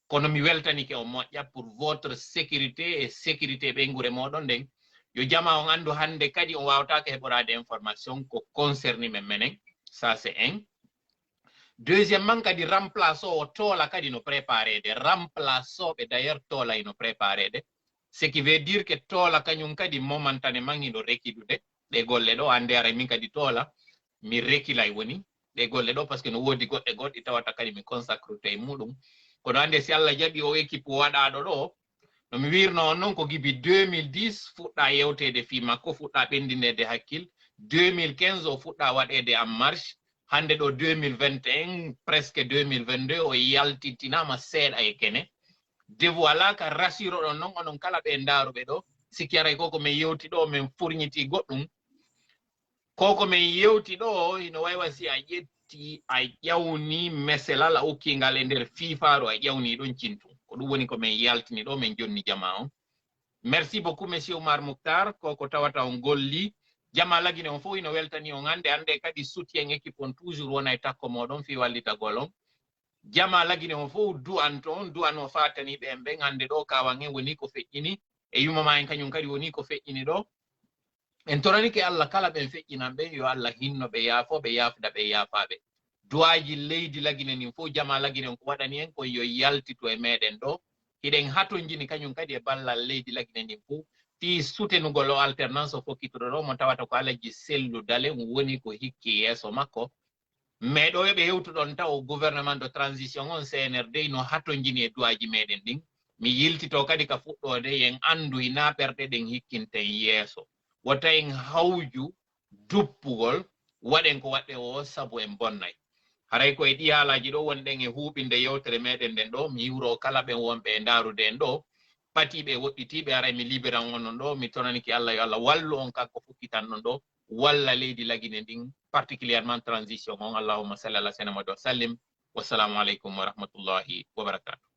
kono mi weltanike on moƴƴa pour votre sécurité et sécurité ɓeygure moɗon nden yo jama on andu hande kadi on wawatake heɓorade information ko concerni men menen ça c'est un deuxièmement kadi remplace o toola kadi no préparede remplaçoɓe d'ailleurs toola ino préparede ce qui veut dire que toola kañum kadi momentanément ino rekkidude ɗe golle ɗo hande ara min kadi toola mi rekkilay woni ɗe golle ɗo par ce que no woodi goɗɗe goɗɗi tawata kadi mi consacre e muɗum kono hande si Allah jaɓi o équipe waɗaɗo ɗo no mi wirno on noon ko gibi 2010 fuɗɗa yewtede fi makko fuɗɗa ɓendinede hakkil 2015 o fuɗɗa waɗede en marche hande ɗo 2021 presque 2022 o yaltitinama seeɗa e kene dévoila ka rassure ɗon noon onon kala ɓe daruɓe ɗo sikki aray koko min yewti ɗo min fourniti goɗɗum koko min yewti ɗo ino waywa si a ƴetti a ƴawni meselal a ukkingal e nder fifaru a ƴawni ɗon cintu ko ɗum woni ko min yaltini ɗo min jonni jama on merci beaucoup monsieur Oumar Moukhtar koko tawata on golli jama lagine on fof ino weltani on hande kadi soutien équipe on toujours wona e takko moɗon fi wallitagol on jama lagine on fof du'an toon du'an o fatani ɓen ɓen hande ɗo kawan en woni ko feƴƴini e yumama en kañum kadi woni ko feƴƴini ɗo en toranike Allah kala ɓen feƴƴinan ɓen yo Allah hinno ɓe yaafo ɓe yaafda ɓe yaafaɓe duwaji leydi lagine nin fof jama lagine on ko waɗani en ko yo yaltito e meɗen ɗo hiɗen hatojini kañum kadi e ballal leydi lagine nin fof fi soutenugol o alternance o fokkitoɗo ɗo mo tawata ko alaji sellu dale woni ko hikki yeeso makko mais ɗo yoɓe hewtuɗon taw gouvernement de transition on CNRD no hatojini e duwaji meɗen ɗin mi yiltito kadi ka fuɗɗode yen andu ina ɓerɗe ɗen hikkinten yeeso wota en hawju duppugol waɗen ko waɗɗe o sabu en bonnay haray koye ɗi haalaji ɗo wonɗen e huuɓinde yewtere meɗen nden ɗo mi hiwro kala ɓen wonɓe e ndarude en ɗo patiɓe woɗɗitiɓe aray mi libiran onon ɗo mi tonaniki Allah yo Allah wallu on kanko fukkitan ɗon ɗo walla leydi lagine ndin particulièrement transition on allahumma salli ala sayyidina Muhammad wa sallim wassalamu aleykum wa rahmatullahi wa barakatuh